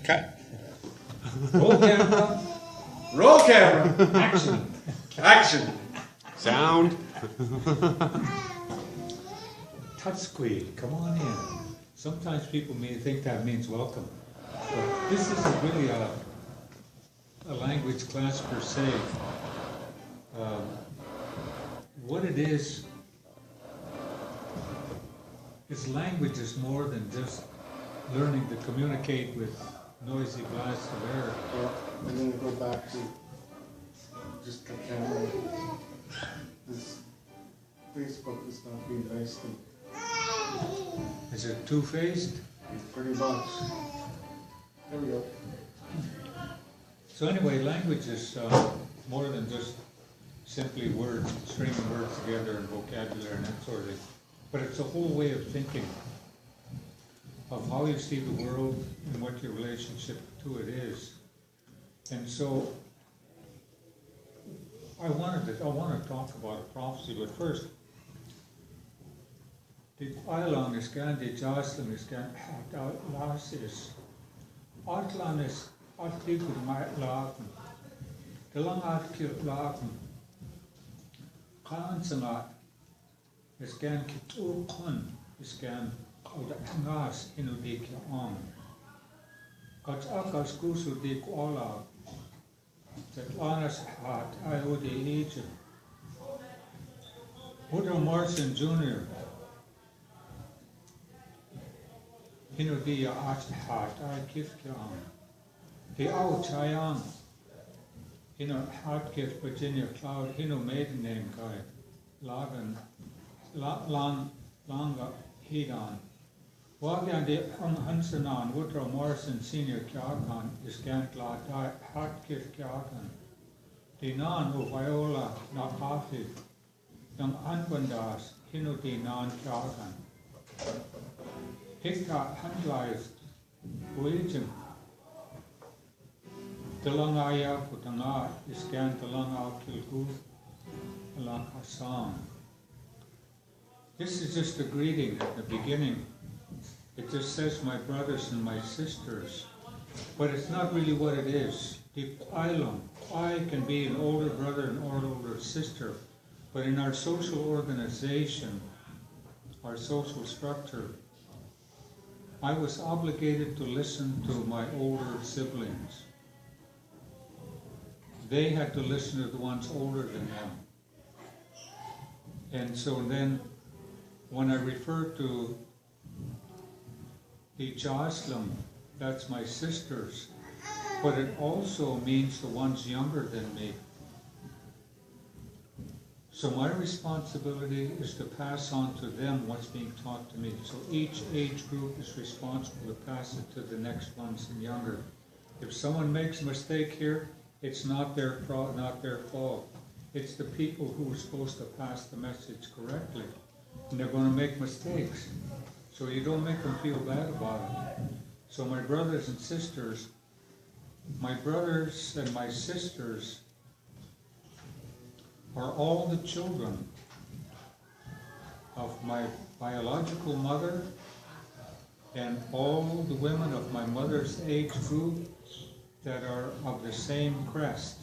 Cut. Roll camera. Roll camera. Action. Action. Sound. Touch squeal. Come on in. Sometimes people may think that means welcome. But this isn't really a language class per se. What it is language is more than just learning to communicate with noisy blasts of air. Yeah, and then go back to just the camera. This Facebook is not being nice to me. Is it two-faced? Pretty much. There we go. So anyway, language is more than just simply words, stringing words together and vocabulary and that sort of thing. But it's a whole way of thinking of how you see the world and what your relationship to it is. And so I want to talk about a prophecy, but first, the Island is going to Jocelyn is going to last is Outland is artikel my laten. The long artikel laten. Kansenat is going to kun is going to angas inudik on. Kat akas kusu dik alaa. That honest heart I would Egypt. Woodrow Morrison Jr. Inudia at heart I gift on. The old Chayang. Heart gift Virginia Cloud. Maiden name guy. Lagan. Langa Hidan. Wagan de Hansenan, Woodrow Morrison Senior Kyakan, is Gantla Hartkir Kyakan. The non of Viola Nakafi, Young Anwandas, Di non Kyakan. Hikka Handlies, Uijim. The Langaya Putanga is Gant the Langa Kilgu, Alakasam. This is just a greeting at the beginning. It just says my brothers and my sisters, but it's not really what it is. The Ilum, I can be an older brother and older sister, but in our social organization, our social structure, I was obligated to listen to my older siblings. They had to listen to the ones older than them. And so then, when I refer to the Joslim, that's my sisters, but it also means the ones younger than me. So my responsibility is to pass on to them what's being taught to me. So each age group is responsible to pass it to the next ones and younger. If someone makes a mistake here, it's not their fault. It's the people who are supposed to pass the message correctly. And they're going to make mistakes. So you don't make them feel bad about it. So my brothers and sisters, my brothers and my sisters are all the children of my biological mother and all the women of my mother's age group that are of the same crest,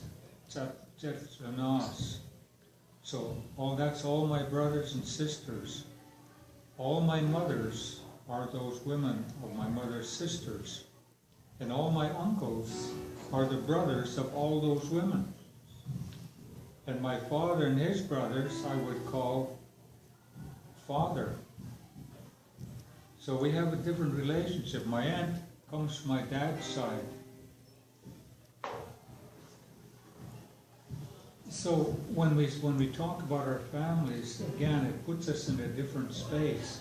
Jetzanas. So that's all my brothers and sisters. All my mothers are those women of my mother's sisters. And all my uncles are the brothers of all those women. And my father and his brothers I would call father. So we have a different relationship. My aunt comes from my dad's side. So when we talk about our families, again, it puts us in a different space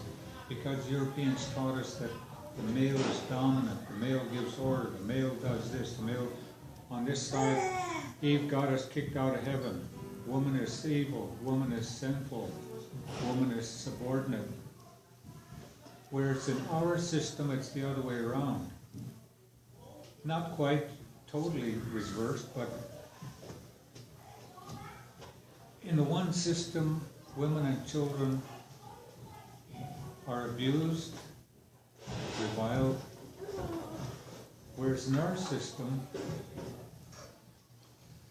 because Europeans taught us that the male is dominant, the male gives order, the male does this, the male on this side. Eve got us kicked out of heaven. Woman is evil, woman is sinful, woman is subordinate. Whereas in our system, it's the other way around. Not quite totally reversed, but in the one system, women and children are abused, reviled, whereas Whereas in our system,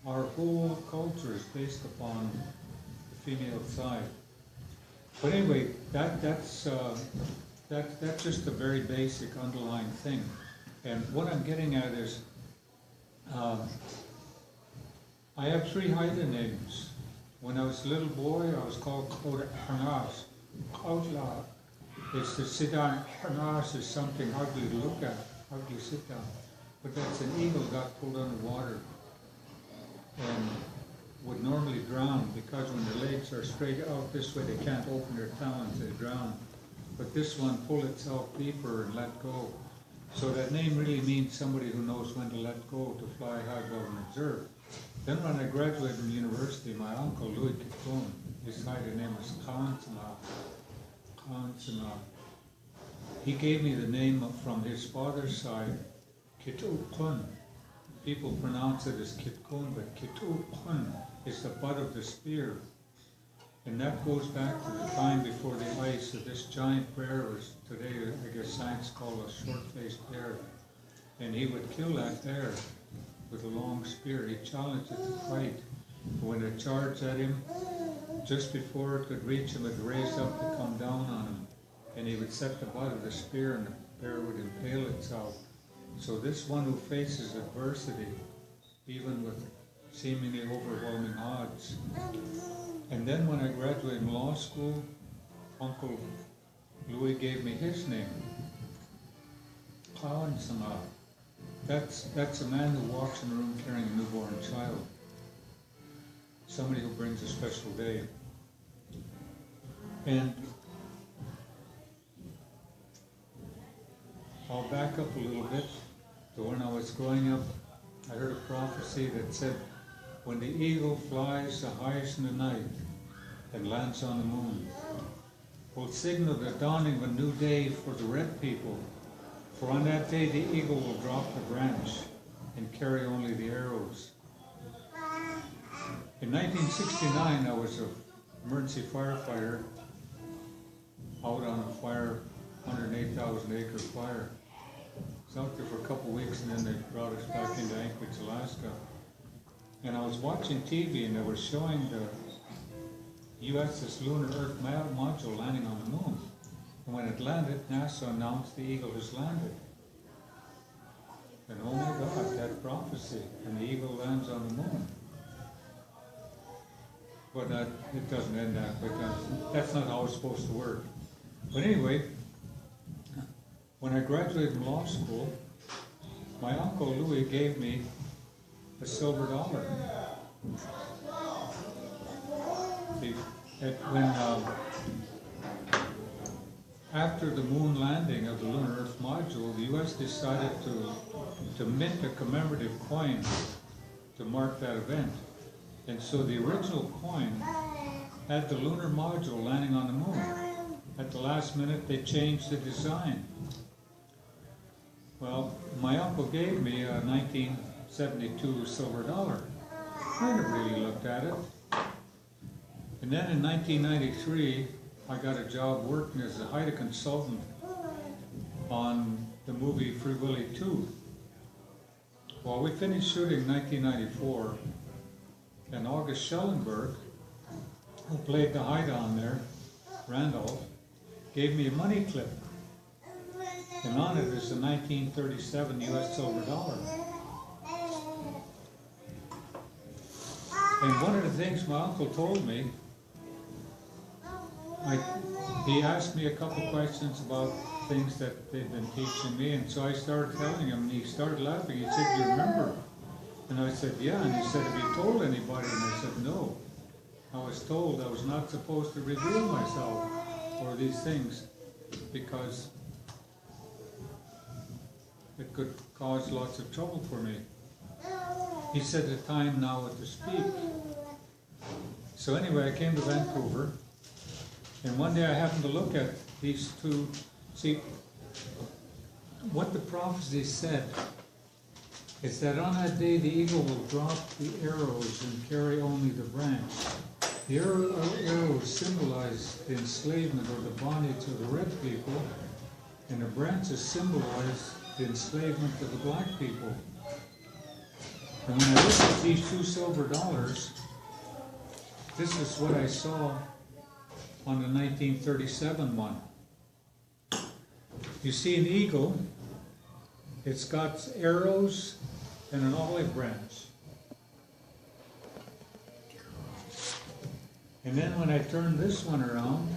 our whole culture is based upon the female side. But anyway, that's just a very basic underlying thing. And what I'm getting at is, I have 3 Haida names. When I was a little boy, I was called Koda Harnas. Kautla is to sit down. Harnas is something ugly to look at, ugly sit down. But that's an eagle got pulled underwater and would normally drown, because when their legs are straight out this way, they can't open their talons, they drown. But this one pulled itself deeper and let go. So that name really means somebody who knows when to let go, to fly high above and observe. Then when I graduated from university, my uncle, Louis Kitun, his Haida name was Kansana. He gave me the name from his father's side, Kitukun. People pronounce it as Kitkun, but Kitukun is the butt of the spear. And that goes back to the time before the ice of this giant bear, was today I guess science called a short-faced bear. And he would kill that bear with a long spear. He challenged it to fight. When it charged at him, just before it could reach him, it raised up to come down on him. And he would set the butt of the spear and the bear would impale itself. So this one who faces adversity, even with seemingly overwhelming odds. And then when I graduated in law school, Uncle Louis gave me his name, Kawansama. That's a man who walks in a room carrying a newborn child. Somebody who brings a special day. And I'll back up a little bit to when I was growing up. I heard a prophecy that said, when the eagle flies the highest in the night and lands on the moon, will signal the dawning of a new day for the red people. For on that day the eagle will drop the branch and carry only the arrows. In 1969, I was an emergency firefighter out on a fire, 108,000 acre fire. I was out there for a couple of weeks and then they brought us back into Anchorage, Alaska. And I was watching TV and they were showing the USS Lunar Earth module landing on the moon. And when it landed, NASA announced the eagle has landed. And oh my God, that prophecy, and the eagle lands on the moon. But it doesn't end that way. That's not how it's supposed to work. But anyway, when I graduated from law school, my Uncle Louis gave me a silver dollar. After the moon landing of the Lunar Earth module, the U.S. decided to mint a commemorative coin to mark that event. And so the original coin had the lunar module landing on the moon. At the last minute, they changed the design. Well, my uncle gave me a 1972 silver dollar. I never really looked at it. And then in 1993, I got a job working as a Haida consultant on the movie Free Willy 2. Well, we finished shooting in 1994, and August Schellenberg, who played the Haida on there, Randolph, gave me a money clip. And on it is a 1937 US silver dollar. And one of the things my uncle told me, he asked me a couple questions about things that they'd been teaching me, and so I started telling him, and he started laughing. He said, "Do you remember?" And I said, "Yeah." And he said, "Have you told anybody?" And I said, "No. I was told I was not supposed to reveal myself or these things because it could cause lots of trouble for me." He said, "The time now to speak." So anyway, I came to Vancouver, and one day I happened to look at these two. See, what the prophecy said is that on that day the eagle will drop the arrows and carry only the branch. The arrows symbolize the enslavement or the bondage of the red people, and the branches symbolize the enslavement of the black people. And when I looked at these 2 silver dollars, this is what I saw on the 1937 one. You see an eagle, it's got arrows and an olive branch. And then when I turned this one around,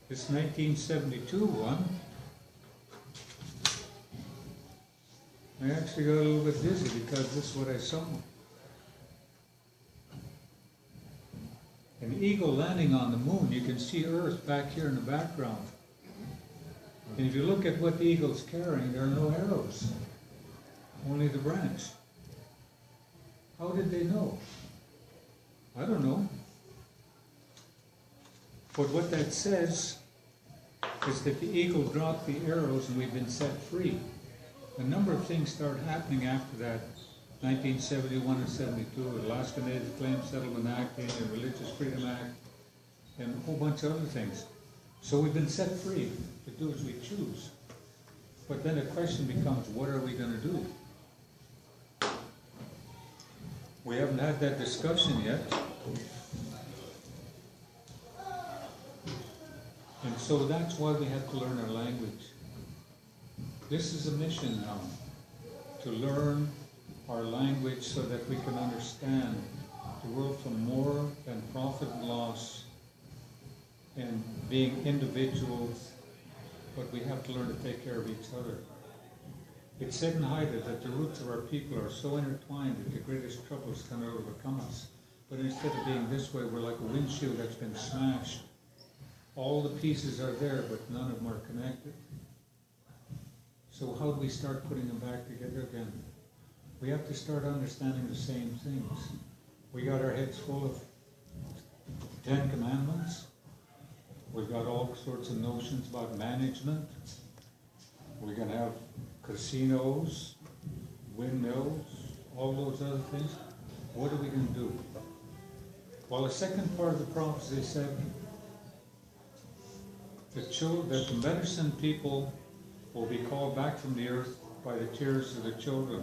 this 1972 one, I actually got a little bit dizzy because this is what I saw. An eagle landing on the moon. You can see Earth back here in the background. And if you look at what the eagle's carrying, there are no arrows, only the branch. How did they know? I don't know. But what that says is that the eagle dropped the arrows and we've been set free. A number of things started happening after that, 1971 and 72, Alaska Native Claims Settlement Act, and the Religious Freedom Act, and a whole bunch of other things. So we've been set free to do as we choose. But then the question becomes, what are we going to do? We haven't had that discussion yet. And so that's why we have to learn our language. This is a mission now, to learn our language so that we can understand the world from more than profit and loss and being individuals, but we have to learn to take care of each other. It's said in Haida that the roots of our people are so intertwined that the greatest troubles cannot overcome us. But instead of being this way, we're like a windshield that's been smashed. All the pieces are there, but none of them are connected. So how do we start putting them back together again? We have to start understanding the same things. We got our heads full of 10 Commandments. We've got all sorts of notions about management. We're going to have casinos, windmills, all those other things. What are we going to do? Well, the second part of the prophecy said that the medicine people will be called back from the earth by the tears of the children.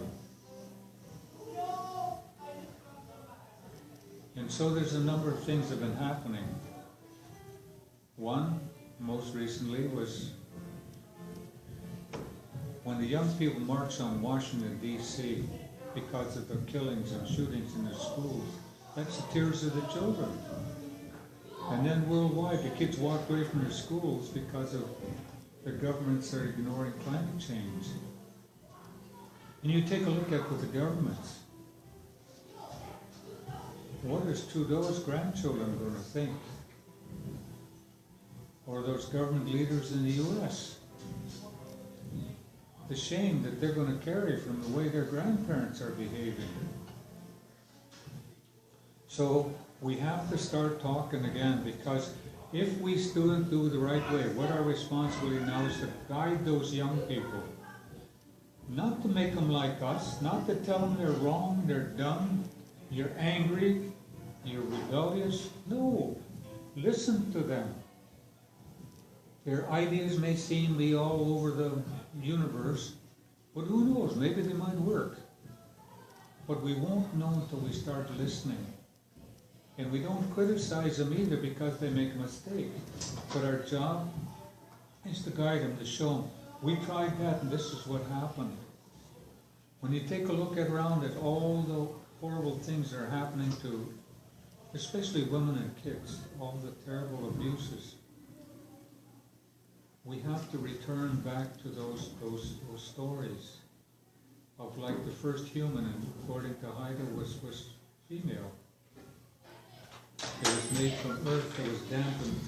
And so there's a number of things that have been happening. One, most recently, was when the young people marched on Washington, D.C. because of the killings and shootings in the schools. That's the tears of the children. And then worldwide, the kids walked away from their schools because of the governments are ignoring climate change. And you take a look at what the governments, what is Trudeau's grandchildren going to think? Or those government leaders in the U.S.? The shame that they're going to carry from the way their grandparents are behaving. So we have to start talking again, because if we still do the right way, what our responsibility now is to guide those young people. Not to make them like us, not to tell them they're wrong, they're dumb, you're angry, you're rebellious. No, listen to them. Their ideas may seem to be all over the universe, but who knows, maybe they might work. But we won't know until we start listening. And we don't criticize them either because they make a mistake. But our job is to guide them, to show them, we tried that and this is what happened. When you take a look around at all the horrible things that are happening to, especially women and kids, all the terrible abuses, we have to return back to those stories of, like, the first human, and according to Haida, was female. It was made from earth, it was dampened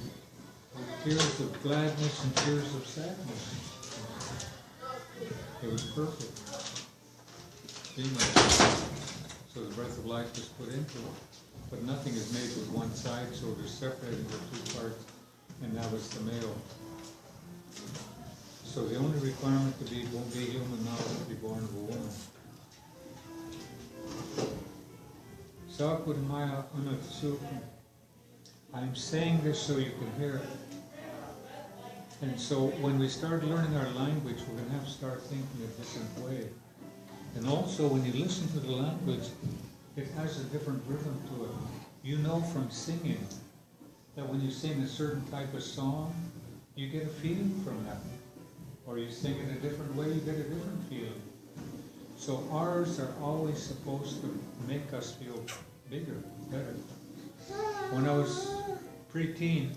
with tears of gladness and tears of sadness. It was perfect. Female. So the breath of life was put into it. But nothing is made with one side, so they're separated into 2 parts, and that was the male. So the only requirement to be human now is to be born of a woman. I'm saying this so you can hear it. And so when we start learning our language, we're going to have to start thinking a different way. And also when you listen to the language, it has a different rhythm to it. You know from singing that when you sing a certain type of song, you get a feeling from that. Or you sing it a different way, you get a different feeling. So ours are always supposed to make us feel bigger, better. When I was pre-teen,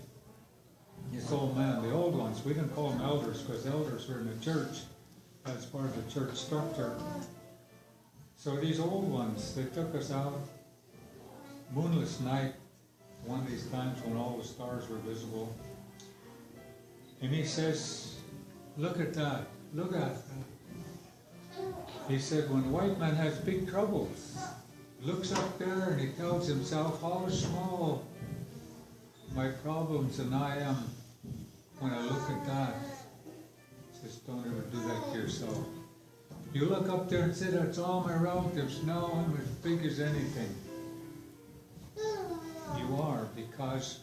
this old man, the old ones, we didn't call them elders because elders were in the church. That's part of the church structure. So these old ones, they took us out, moonless night, one of these times when all the stars were visible. And he says, look at that, look at that. He said, when a white man has big troubles, looks up there and he tells himself how small my problems and I am when I look at that. He says, don't ever do that to yourself. You look up there and say, that's all my relatives. No, I'm as big as anything. You are, because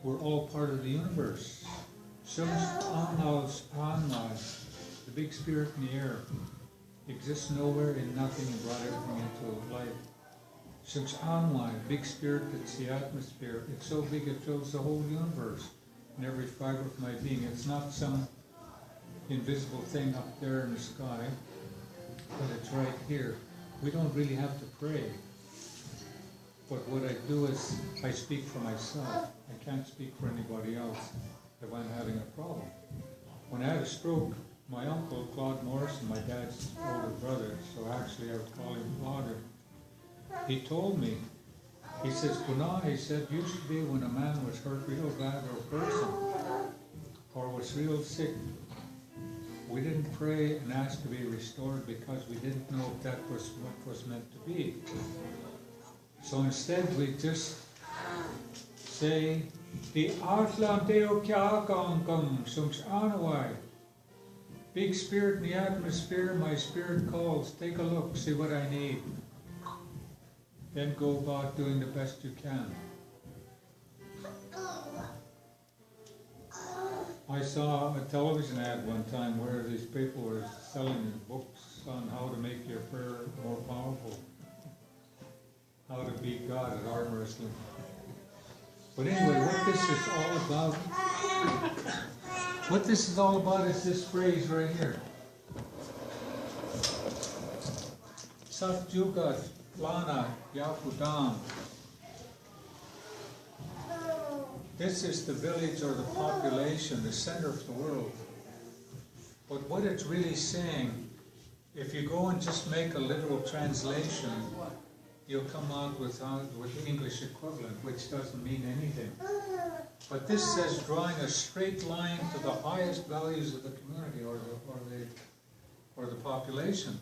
we're all part of the universe. The big spirit in the air, exists nowhere in nothing and brought everything into life. Big spirit that's the atmosphere. It's so big it fills the whole universe and every fiber of my being. It's not some invisible thing up there in the sky, but it's right here. We don't really have to pray. But what I do is I speak for myself. I can't speak for anybody else if I'm having a problem. When I had a stroke, my uncle, Claude Morrison, my dad's older brother, so actually I would call him Claude, he told me, he says, Kuna, he said, used to be when a man was hurt real bad or a person, or was real sick, we didn't pray and ask to be restored because we didn't know if that was what was meant to be. So instead we just say, the Atlanteo Kyakangum Sums Anawai. Big spirit in the atmosphere, my spirit calls. Take a look, see what I need. Then go about doing the best you can. I saw a television ad one time where these people were selling books on how to make your prayer more powerful. How to beat God at arm wrestling. But anyway, what this is all about is this phrase right here. Satjugat Lana Yakudam. This is the village or the population, the center of the world. But what it's really saying, if you go and just make a literal translation, you'll come out with the English equivalent, which doesn't mean anything. But this says drawing a straight line to the highest values of the community or the population.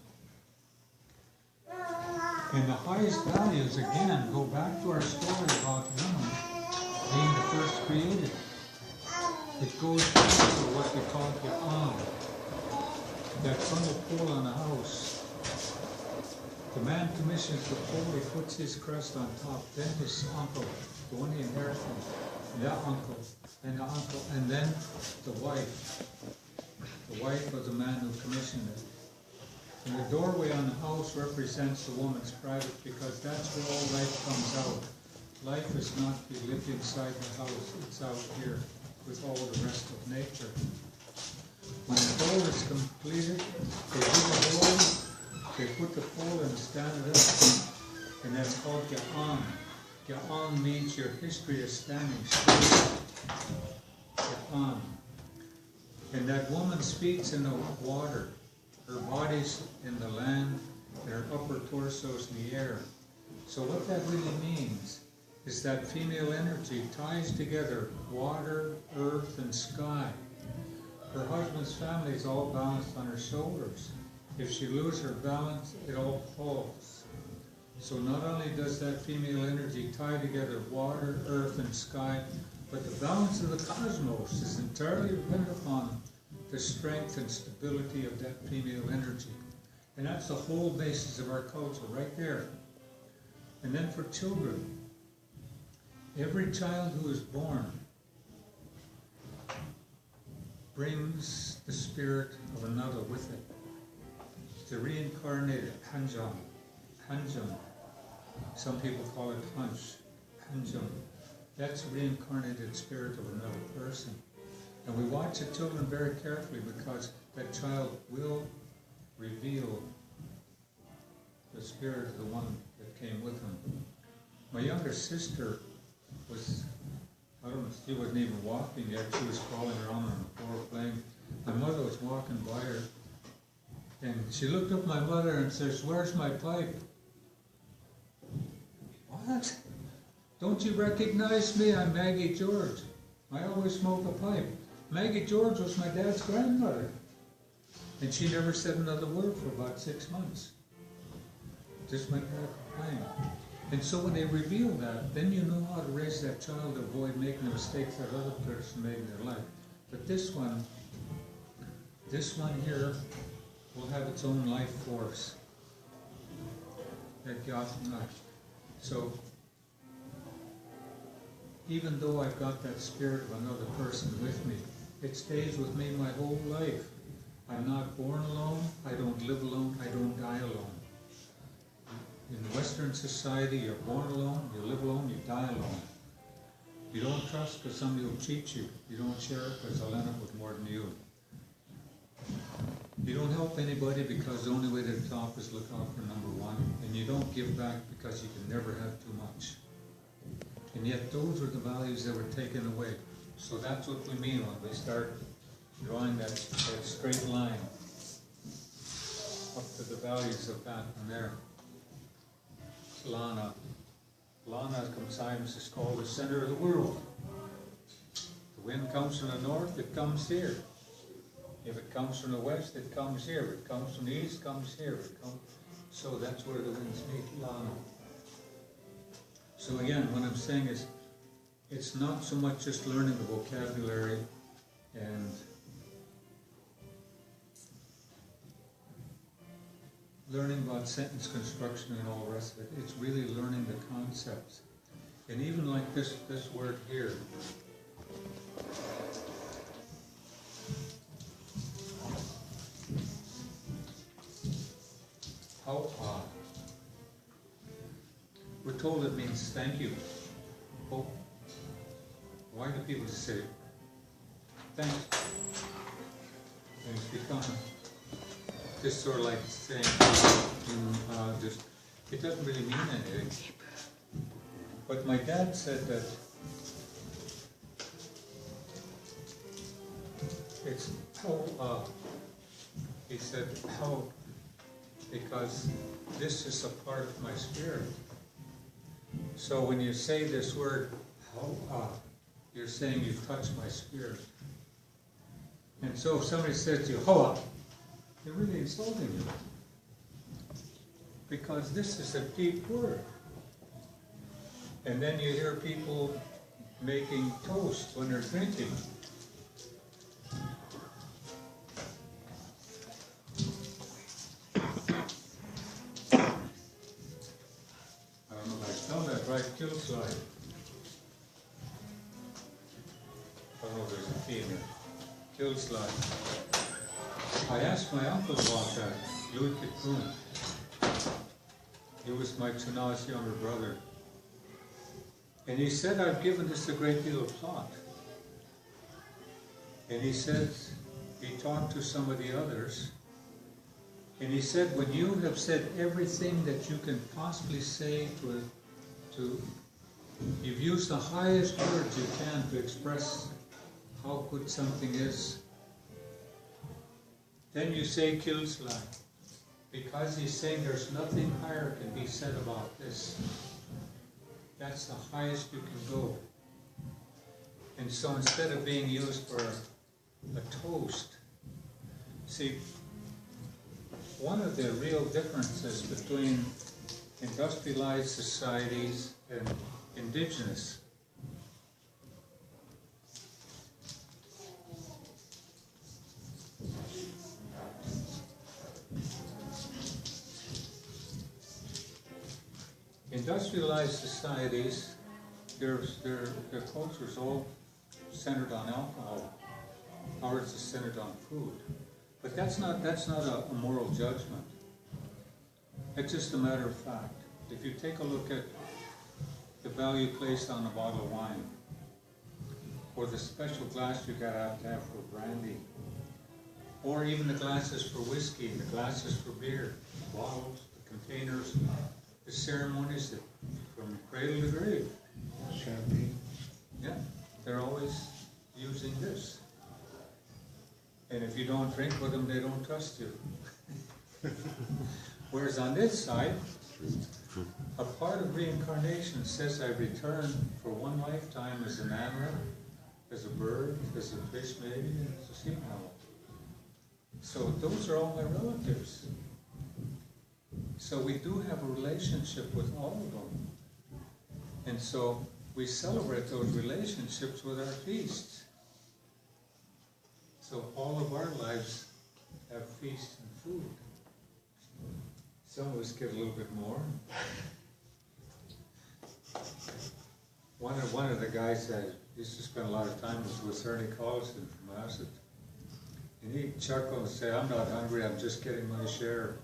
And the highest values, again, go back to our story about women being the first created. It goes back to what we call the that frontal pole on a house. The man commissions the pole, he puts his crest on top, then his uncle, the one he inherits from, the uncle, and then the wife of the man who commissioned it. And the doorway on the house represents the woman's private, because that's where all life comes out. Life is not to be lived inside the house, it's out here with all the rest of nature. When the hole is completed, they dig a hole, they put the pole and stand it up, and that's called Ya'an. Ya'an means your history is standing straight. Ya'an. And that woman's feet's in the water, her body's in the land, and her upper torso's in the air. So what that really means is that female energy ties together water, earth, and sky. Her husband's family is all balanced on her shoulders. If she loses her balance, it all falls. So not only does that female energy tie together water, earth, and sky, but the balance of the cosmos is entirely dependent upon the strength and stability of that female energy. And that's the whole basis of our culture, right there. And then for children, every child who is born brings the spirit of another with it. It's a reincarnated Hanjam. Hanjam. Some people call it Hanj. Hanjam. That's a reincarnated spirit of another person. And we watch the children very carefully because that child will reveal the spirit of the one that came with him. My younger sister was, I don't know, she wasn't even walking yet. She was crawling around on the floor playing. My mother was walking by her, and she looked up at my mother and says, "Where's my pipe?" "What? Don't you recognize me? I'm Maggie George. I always smoke a pipe." Maggie George was my dad's grandmother. And she never said another word for about 6 months. Just went back to playing. And so when they reveal that, then you know how to raise that child to avoid making the mistakes that other person made in their life. But this one here will have its own life force. That Yasna. So even though I've got that spirit of another person with me, it stays with me my whole life. I'm not born alone, I don't live alone, I don't die alone. In Western society, you're born alone, you live alone, you die alone. You don't trust because somebody will cheat you. You don't share it because they'll end up with more than you. You don't help anybody because the only way to the top is look out for number one. And you don't give back because you can never have too much. And yet those are the values that were taken away. So that's what we mean when we start drawing that straight line up to the values of that and there. Lana. Lana sometimes is called the center of the world. The wind comes from the north, it comes here. If it comes from the west, it comes here. If it comes from the east, it comes here. So that's where the winds meet, Lana. So again, what I'm saying is, it's not so much just learning the vocabulary and learning about sentence construction and all the rest of it. It's really learning the concepts. And even like this word here. How we're told it means thank you. Oh, why do people say thanks? And it's become just sort of like saying, just, it doesn't really mean anything. But my dad said that it's how, he said how, because this is a part of my spirit. So when you say this word, how, you're saying you've touched my spirit. And so if somebody says to you, hoa, they're really insulting you. Because this is a deep word. And then you hear people making toast when they're drinking. I don't know if I spelled that right, kill slide. Oh, there's a T in there. Kill slide. I asked my uncle about that, Louis Kikun. He was my Chana's younger brother. And he said, I've given this a great deal of thought. And he said, he talked to some of the others, and he said, when you have said everything that you can possibly say you've used the highest words you can to express how good something is, then you say Kilsla, because he's saying there's nothing higher can be said about this. That's the highest you can go. And so instead of being used for a toast, see, one of the real differences between industrialized societies and indigenous societies, their culture is all centered on alcohol. Ours is centered on food. But that's not a moral judgment. It's just a matter of fact. If you take a look at the value placed on a bottle of wine, or the special glass you gotta have to have for brandy, or even the glasses for whiskey, the glasses for beer, the bottles, the containers, the ceremonies that from cradle to grave. Champagne. Yeah, they're always using this. And if you don't drink with them, they don't trust you. Whereas on this side, a part of reincarnation says I return for one lifetime as an animal, as a bird, as a fish maybe, as a sea mammal. So those are all my relatives. So we do have a relationship with all of them. And so we celebrate those relationships with our feasts. So all of our lives have feasts and food. Some of us get a little bit more. One of the guys that used to spend a lot of time was Ernie Collison from Acid. And he'd chuckle and say, I'm not hungry, I'm just getting my share.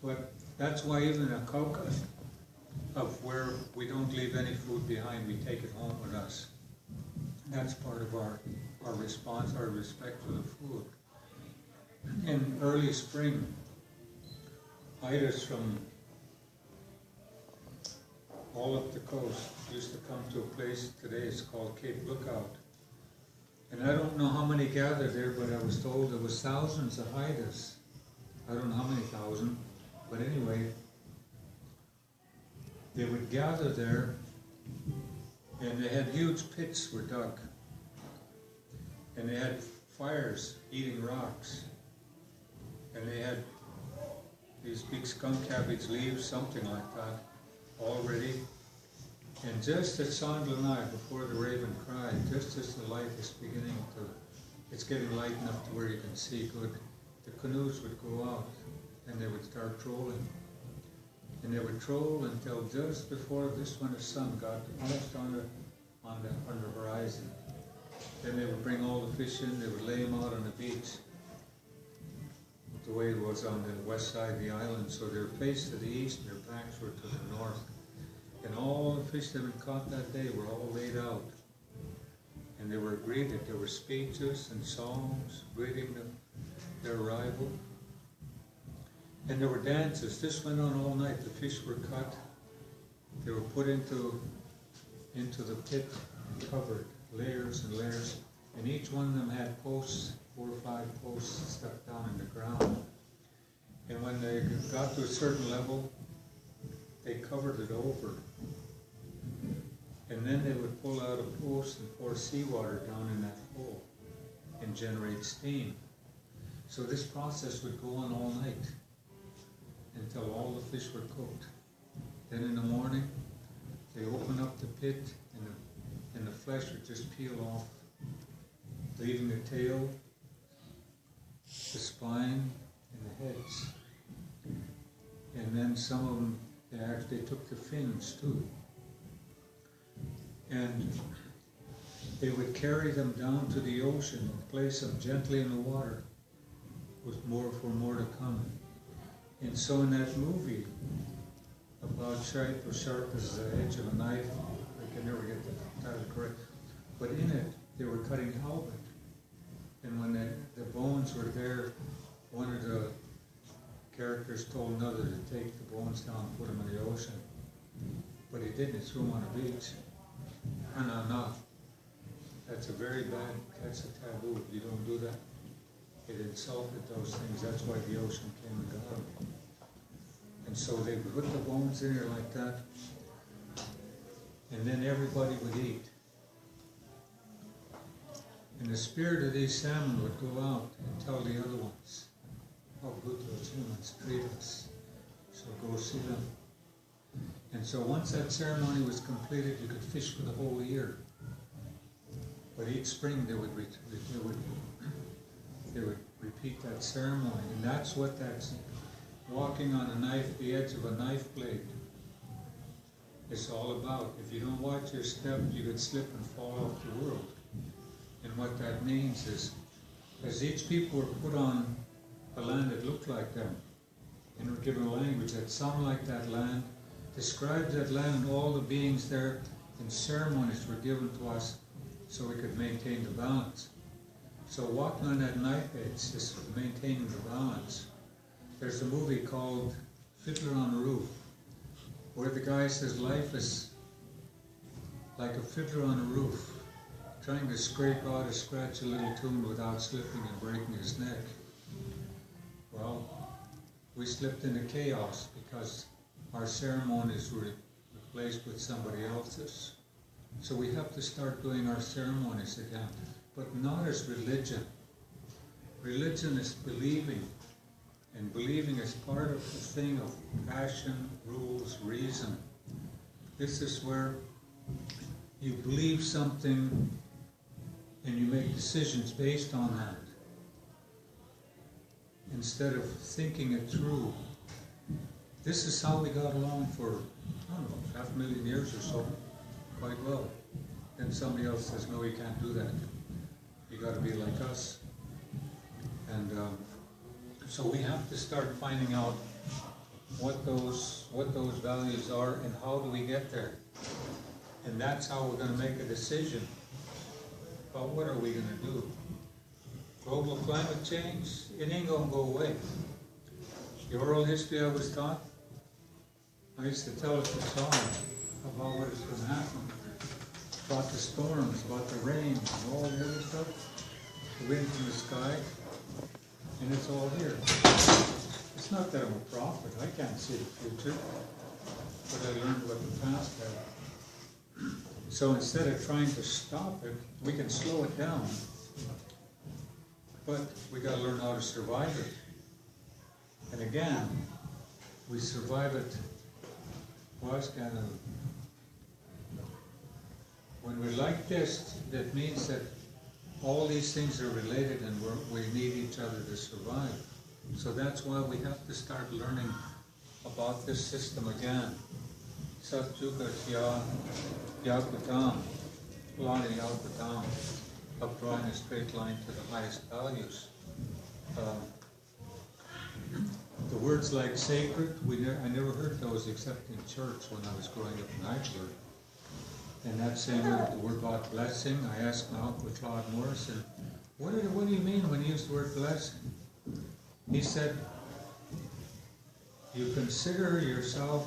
But that's why even a coca of where we don't leave any food behind, we take it home with us. That's part of our response, our respect for the food. In early spring, Haidas from all up the coast used to come to a place today, it's called Cape Lookout. And I don't know how many gathered there, but I was told there was thousands of Haidas. I don't know how many thousand, but anyway, they would gather there, and they had huge pits were dug. And they had fires eating rocks. And they had these big skunk cabbage leaves, something like that, all ready. And just at Sandlanai, before the raven cried, just as the light is beginning to, it's getting light enough to where you can see good, the canoes would go out and they would start trolling. And they would troll until just before this winter sun got almost on the horizon. Then they would bring all the fish in, they would lay them out on the beach, the way it was on the west side of the island. So their face to the east and their backs were to the north. And all the fish that had been caught that day were all laid out. And they were greeted. There were speeches and songs greeting their arrival. And there were dances. This went on all night. The fish were cut. They were put into the pit, covered, layers and layers. And each one of them had posts, 4 or 5 posts stuck down in the ground. And when they got to a certain level, they covered it over. And then they would pull out a post and pour seawater down in that hole and generate steam. So this process would go on all night until all the fish were cooked. Then in the morning, they open up the pit and the flesh would just peel off, leaving the tail, the spine, and the heads. And then some of them, they actually took the fins too. And they would carry them down to the ocean and place them gently in the water with more to come. And so in that movie about sharp as the edge of a knife, I can never get the title correct, but in it they were cutting halibut. And when the bones were there, one of the characters told another to take the bones down and put them in the ocean. But he didn't, he threw them on a beach. No. That's a very bad, that's a taboo. You don't do that. It insulted those things. That's why the ocean came and got them. And so they would put the bones in there like that, and then everybody would eat. And the spirit of these salmon would go out and tell the other ones how good those humans treat us. So go see them. And so once that ceremony was completed, you could fish for the whole year. But each spring they would repeat that ceremony, and that's what that's walking on a knife, the edge of a knife blade, is all about. If you don't watch your step, you could slip and fall off the world. what that means is, as each people were put on a land that looked like them, and were given a language that sounded like that land, described that land and all the beings there, and ceremonies were given to us so we could maintain the balance. So walking on that knife edge is maintaining the balance. There's a movie called Fiddler on the Roof, where the guy says life is like a fiddler on a roof, trying to scrape out or scratch a little tune without slipping and breaking his neck. Well, we slipped into chaos because our ceremonies were replaced with somebody else's. So we have to start doing our ceremonies again, but not as religion. Religion is believing, and believing is part of the thing of passion, rules, reason. This is where you believe something and you make decisions based on that, instead of thinking it through. This is how we got along for, I don't know, 500,000 years or so, quite well. Then somebody else says, no, you can't do that. You got to be like us. And so we have to start finding out what those values are and how do we get there. And that's how we're going to make a decision about what are we going to do. Global climate change, it ain't going to go away. The oral history I was taught, I used to tell us a song about what is going to happen, about the storms, about the rain, and all the other stuff, the wind from the sky, and it's all here. It's not that I'm a prophet, I can't see the future, but I learned what the past had. So instead of trying to stop it, we can slow it down, but we got to learn how to survive it. And again, we survive it. When we're like this, that means that all these things are related and we need each other to survive. So that's why we have to start learning about this system again. Satchuka Shya Yakutam, Lani Yakutam, of drawing a straight line to the highest values. The words like sacred, I never heard those except in church when I was growing up in Haida. And that same with the word about blessing, I asked my uncle Claude Morrison, what do you mean when you use the word blessing? He said, you consider yourself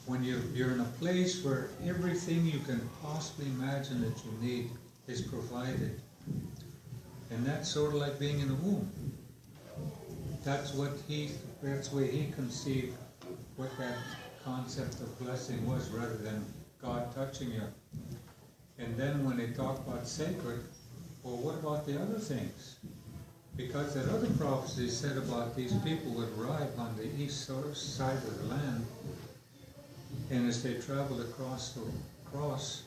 when you're in a place where everything you can possibly imagine that you need is provided. And that's sort of like being in a womb. That's the way he conceived what that concept of blessing was, rather than God touching you. And then when they talk about sacred, well, what about the other things? Because that other prophecy said about these people would arrive on the east side of the land, and as they traveled across the cross,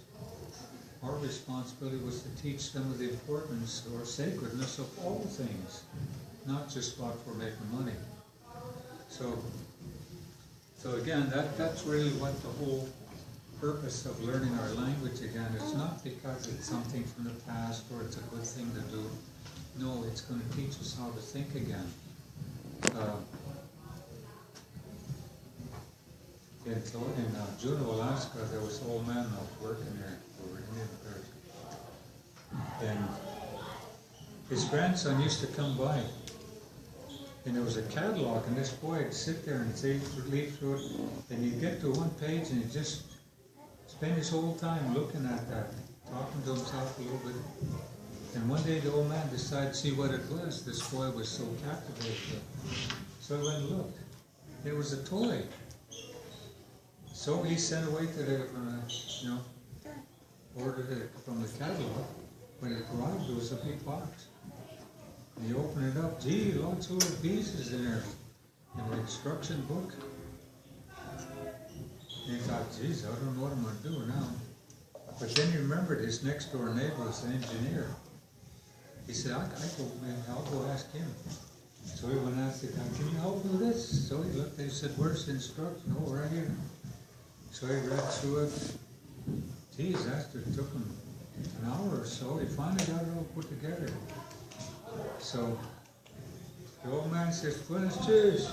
our responsibility was to teach them of the importance or sacredness of all things, not just what we're making money. So again, that's really what the whole purpose of learning our language again. It's not because it's something from the past or it's a good thing to do. No, it's going to teach us how to think again. In Juneau, Alaska, there was an old man out working there for Indian Affairs. And his grandson used to come by. And there was a catalog, and this boy would sit there and leaf through it, and he'd get to one page and he'd just spend his whole time looking at that, talking to himself a little bit. And one day the old man decided to see what it was. This boy was so captivated. So he went and looked. It was a toy. So he sent away to the, ordered it from the catalog. When it arrived, there was a big box. And he opened it up. Gee, lots of little pieces in there. And an instruction book. And he thought, geez, I don't know what I'm going to do now. But then he remembered his next door neighbor was an engineer. He said, I'll go ask him. So he went and asked the guy, can you help me with this? So he looked and he said, where's the instruction? Oh, right here. So he read through it. Geez, that took him an hour or so, he finally got it all put together. So the old man says, "Buenos dias."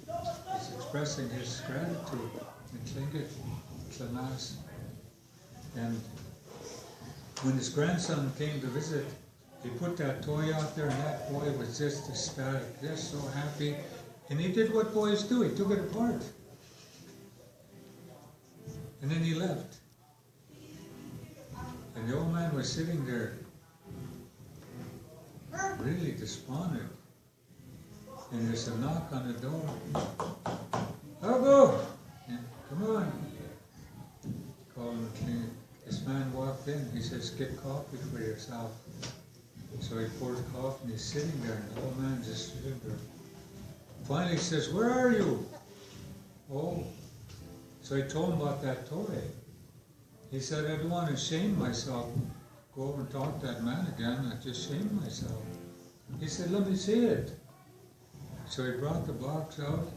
He's expressing his gratitude. And when his grandson came to visit, he put that toy out there, and that boy was just ecstatic, just so happy. And he did what boys do, he took it apart. And then he left. And the old man was sitting there, really despondent. And there's a knock on the door. "I'll go! Come on." Called him a cleaner. This man walked in, he says, "Get coffee for yourself." So he poured coffee and he's sitting there, and the old man just stood there. Finally he says, "Where are you?" "Oh." So he told him about that toy. He said, "I don't want to shame myself. Go over and talk to that man again. I just shamed myself." He said, "Let me see it." So he brought the box out.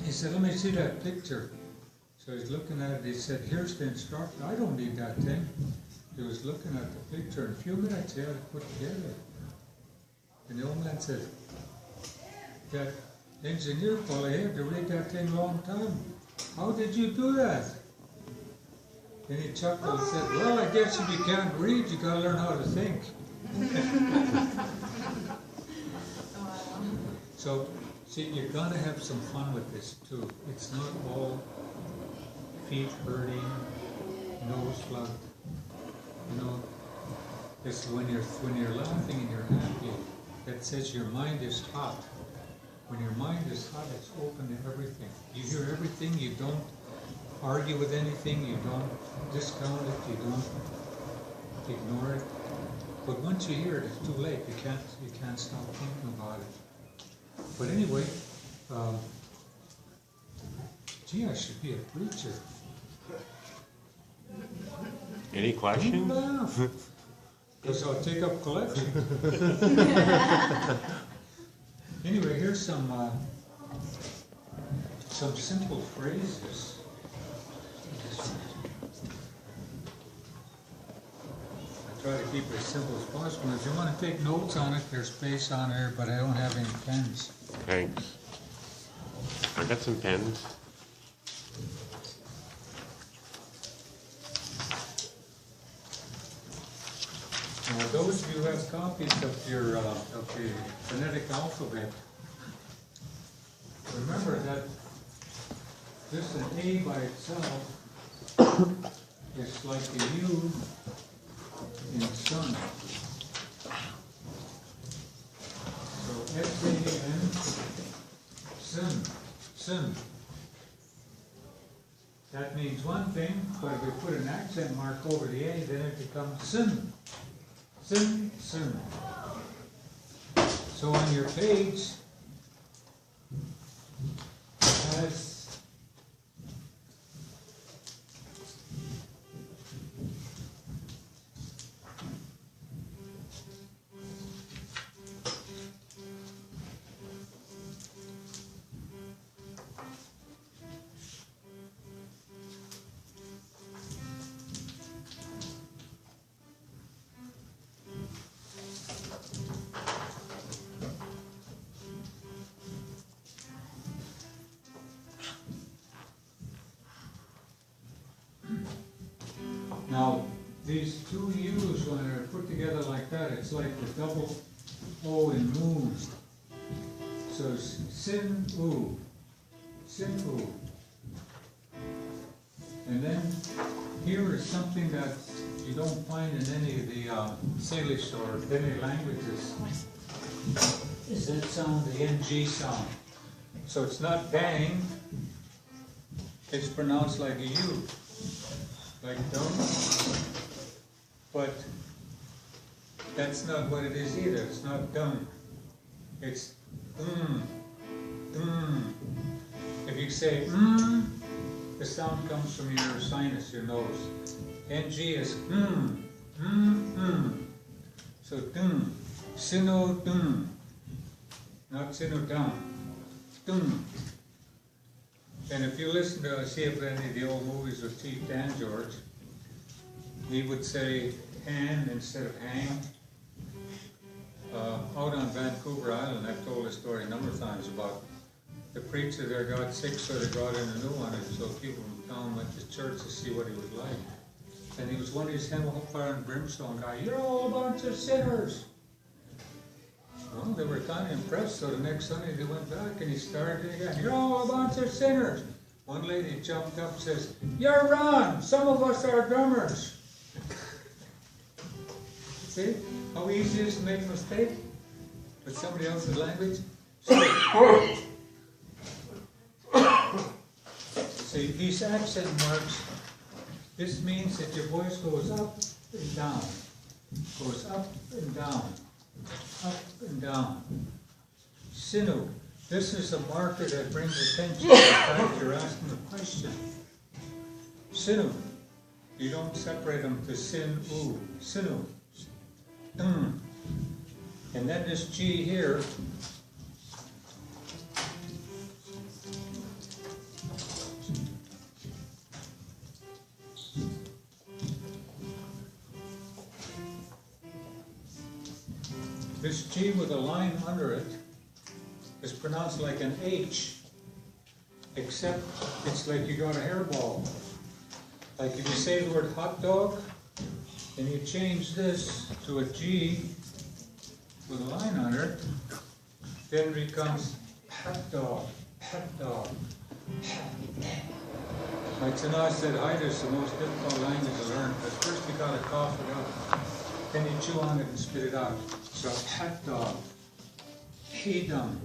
He said, "Let me see that picture." So he's looking at it. He said, "Here's the instruction. I don't need that thing." He was looking at the picture. In a few minutes he had it put together. And the old man said, "That engineer fellow had to read that thing a long time. How did you do that?" And he chuckled and said, "Well, I guess if you can't read, you gotta learn how to think." So, see, you're gonna have some fun with this too. It's not all feet hurting, nose plugged. You know, it's when you're laughing and you're happy, that says your mind is hot. When your mind is hot, it's open to everything. You hear everything, you don't argue with anything, you don't discount it, you don't ignore it. But once you hear it, it's too late. You can't stop thinking about it. But anyway, gee, I should be a preacher. Any questions? Because I'll take up collection. Anyway, here's some simple phrases. I try to keep it as simple as possible. If you want to take notes on it, there's space on there, but I don't have any pens. Thanks. I got some pens. Now, those of you who have copies of your of the phonetic alphabet, remember that just an A by itself is like a U in sun. So S-A-N, sin, sin. That means one thing, but if we put an accent mark over the A, then it becomes sin. Sin, sin. So on your page, it has now, these two U's, when they're put together like that, it's like the double O in moon. So sin-u, sin-u. And then here is something that you don't find in any of the Salish or any languages. Is that sound, the NG sound. So it's not bang, it's pronounced like a U. Like dung, but that's not what it is either. It's not dung. It's If you say the sound comes from your sinus, your nose. NG is So dung, sino dung, not sino dung, dung. And if you listen to, see if any of the old movies with Chief Dan George, he would say hand instead of hang. Out on Vancouver Island, I've told this story a number of times about the preacher there got sick, so they brought in a new one, and so people from town went to church to see what he was like. And he was one of these hellfire and brimstone guys. You're all a bunch of sinners. Well, they were kind of impressed, so the next Sunday they went back and he started again. You're all a bunch of sinners. One lady jumped up and says, you're wrong. Some of us are drummers. See how easy it is to make a mistake with somebody else's language? See, these accent marks, this means that your voice goes up and down, goes up and down, up and down. Sinu, this is a marker that brings attention to the fact you're asking a question. Sinu, you don't separate them to sin, u, sinu. And then this G here, this G with a line under it is pronounced like an H, except it's like you got a hairball. Like if you say the word hot dog, and you change this to a G with a line under it, then it becomes hot dog, hot dog. Like Sanaa said, Haida is the most difficult language to learn, because first you gotta cough it out, then you chew on it and spit it out. So hot dog, Haidam,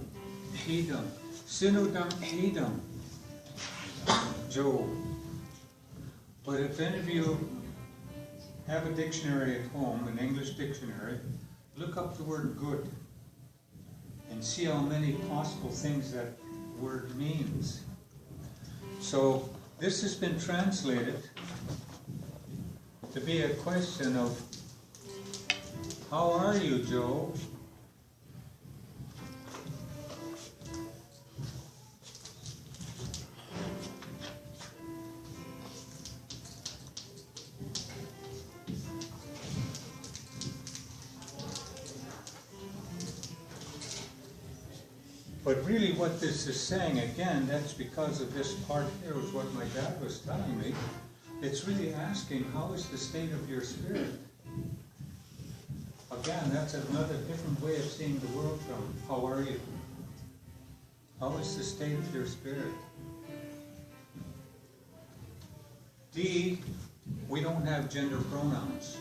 Haidam, Sinudam, Haidam, Joe. But if any of you have a dictionary at home, an English dictionary, look up the word good and see how many possible things that word means. So this has been translated to be a question of, how are you, Joe? But really what this is saying, again, that's because of this part here, is what my dad was telling me. It's really asking, how is the state of your spirit? Again, that's another different way of seeing the world from, how are you? How is the state of your spirit? D, we don't have gender pronouns.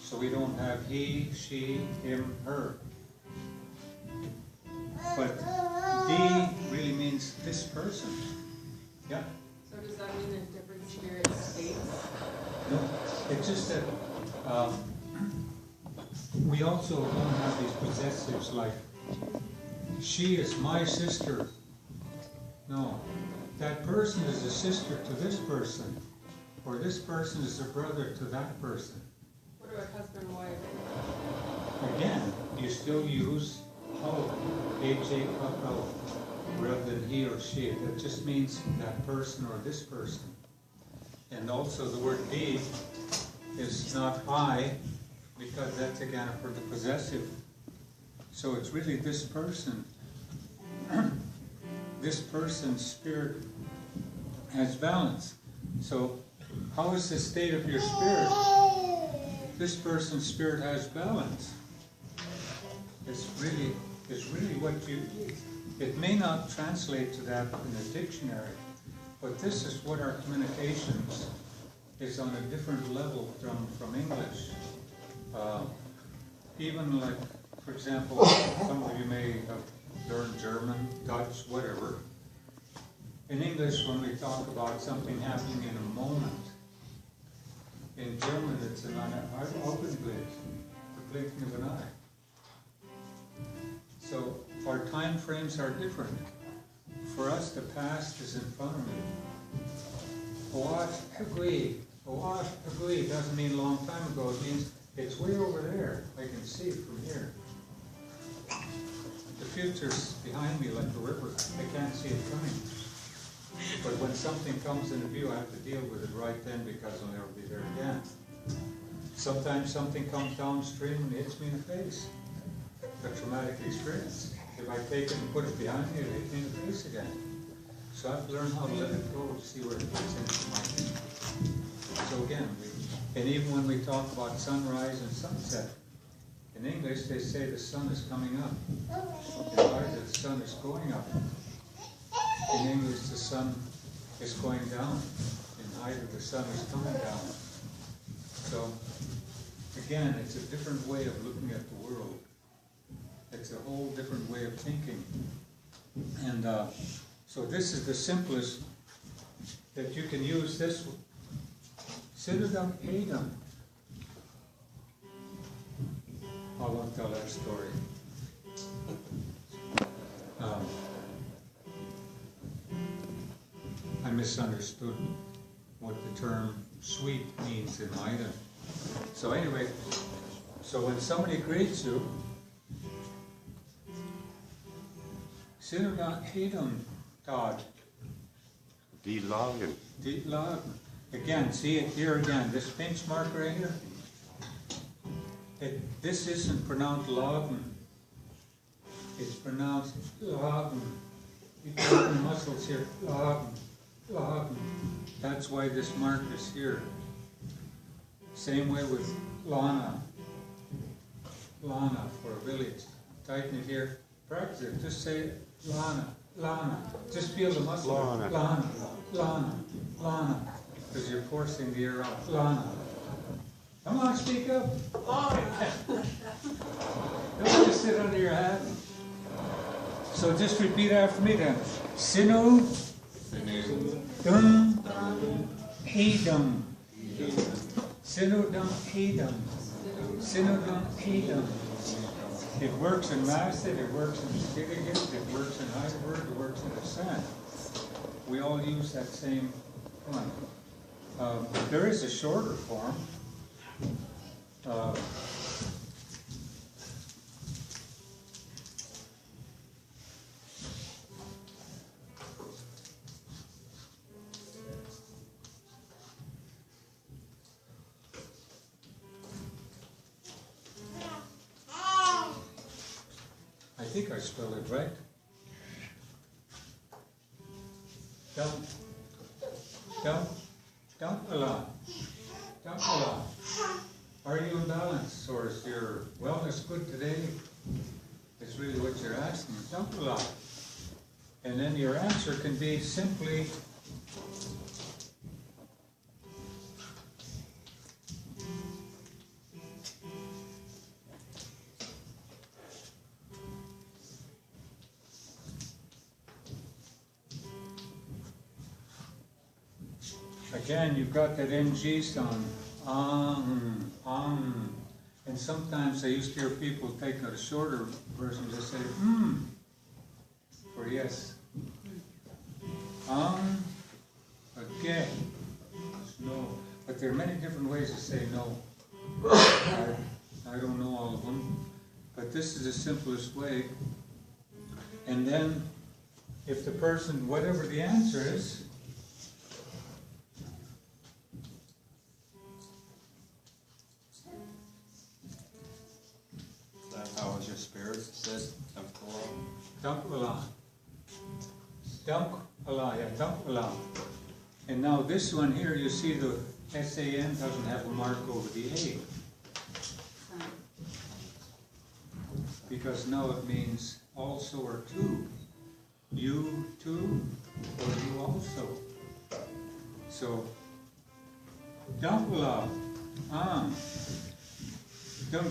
So we don't have he, she, him, her. But D really means this person. Yeah? So does that mean there's different spirit states? No, it's just that we also don't have these possessives like, she is my sister. No, that person is a sister to this person, or this person is a brother to that person. What about husband and wife? Again, you still use ho, H-A-O, rather than he or she. That just means that person or this person. And also the word D is not I, because that's again for the possessive. So it's really this person. This person's spirit has balance. So how is the state of your spirit? This person's spirit has balance. It's really what you, it may not translate to that in a dictionary, but this is what our communications is on a different level from English. Even like, for example, some of you may have learned German, Dutch, whatever. In English, when we talk about something happening in a moment, in German it's an Augenblick, the blinking of an eye. So our time frames are different. For us, the past is in front of me. Agree doesn't mean a long time ago. It means it's way over there. I can see it from here. The future's behind me like a river. I can't see it coming. But when something comes into view, I have to deal with it right then because I'll never be there again. Sometimes something comes downstream and hits me in the face. A traumatic experience. If I take it and put it behind me, it hits me in the face again. So I have to learn how to let it go to see where it fits into my thing. So again, and even when we talk about sunrise and sunset, in English they say the sun is coming up. In Haida, the sun is going up. In English, the sun is going down. In Haida, the sun is coming down. So, again, it's a different way of looking at the world. It's a whole different way of thinking. And so this is the simplest that you can use this. Sidudam Haida. I won't tell that story. I misunderstood what the term sweet means in Haida. So anyway, so when somebody greets you, Sidudam Haidam Todd. Die Lagen. Die Lagen. Again, see it here again, this pinch mark right here. This isn't pronounced Lagen. It's pronounced Lagen. You got the muscles here. Lagen. Lagen. That's why this mark is here. Same way with Lana. Lana for a village. Tighten it here. Practice it. Just say it. Lana. Lana. Just feel the muscle. Lana. Lana. Lana. Lana. Because you're forcing the air out. Lana. Come on, speak up. Don't just sit under your hat. So just repeat after me then. Sinu. Dum. Haidam. Sidudam Haidam. Sidudam Haidam. It works in Masset, it works in Skidegit, it works in Heidelberg, it works in Ascent. We all use that same one. There is a shorter form. I think I spelled it right. Alaa. Alaa. Are you in balance, or is your wellness good today? It's really what you're asking. Alaa. And then your answer can be simply again, you've got that NG sound, and sometimes I used to hear people take a shorter version, just say, or yes. Again, no. But there are many different ways to say no. I don't know all of them, but this is the simplest way. And then, if the person, whatever the answer is, How was your spirit said? Dangkw. Dangkw, yeah, Dangkw. And now this one here, you see the SAN doesn't have a mark over the A. Because now it means also or too. You too, or you also. So, Dangkw,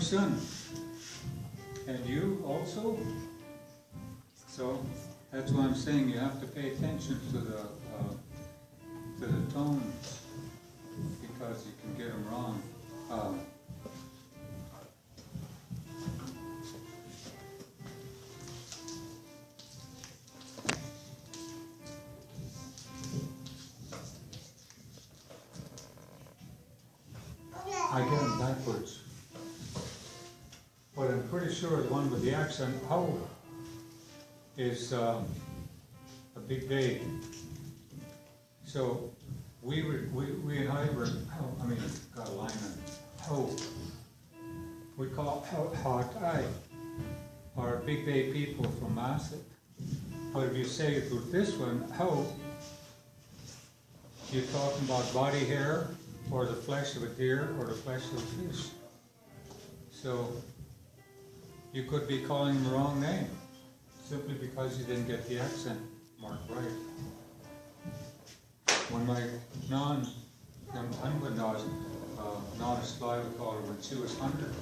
Sun. And you also? So that's why I'm saying you have to pay attention to the tones, because you can get them wrong. I get them backwards. But I'm pretty sure the one with the accent "ow" is a big day. So we in Heidelberg, got alignment. ho. We call hot eye, or Big Bay people from Masset. But if you say it with this one, ho, you're talking about body hair, or the flesh of a deer, or the flesh of a fish. So you could be calling him the wrong name, simply because you didn't get the accent marked right. When my non-Sly would call her, when she was 100,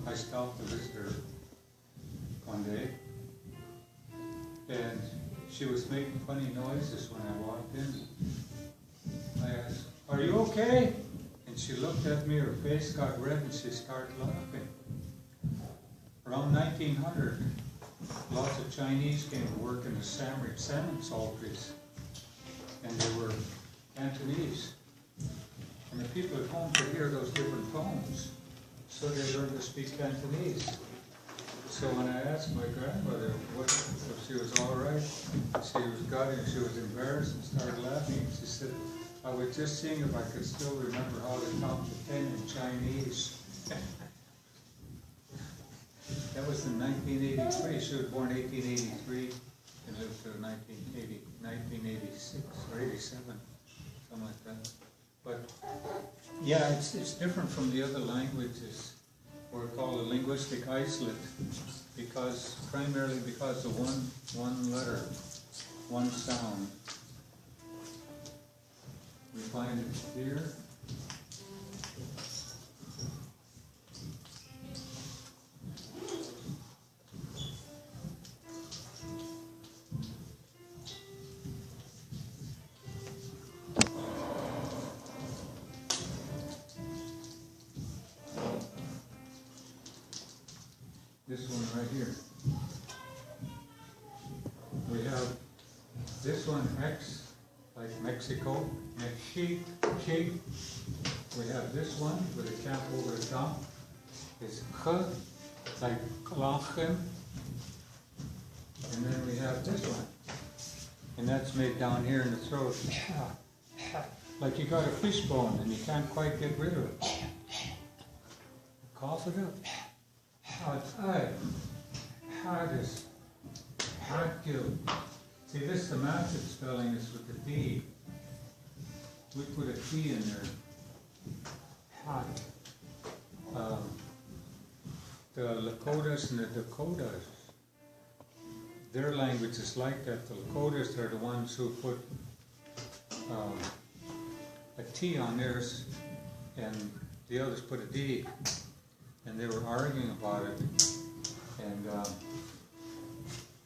I stopped to visit her one day, and she was making funny noises when I walked in. I asked, "Are you okay?" And she looked at me, her face got red, and she started laughing. Around 1900, lots of Chinese came to work in the salmon salteries, and they were Cantonese. And the people at home could hear those different tones, so they learned to speak Cantonese. So when I asked my grandmother if she was all right, she was gutting, she was embarrassed and started laughing. She said, "I was just seeing if I could still remember how to count to 10 in Chinese." That was in 1983. She was born 1883 and lived to 1986 or 87, something like that. But yeah, it's different from the other languages. We're called a linguistic isolate primarily because of one letter, one sound. We find it here. This one right here. We have this one, X, like Mexico, Mexique. We have this one with a cap over the top. It's K, like Lachen. And then we have this one. And that's made down here in the throat. Like you got a fishbone and you can't quite get rid of it. Cough it up. Hardest. Hardgill. See, this semantic spelling is with the D. We put a T in there. Hot. The Lakotas and the Dakotas, their language is like that. The Lakotas are the ones who put a T on theirs, and the others put a D. And they were arguing about it. And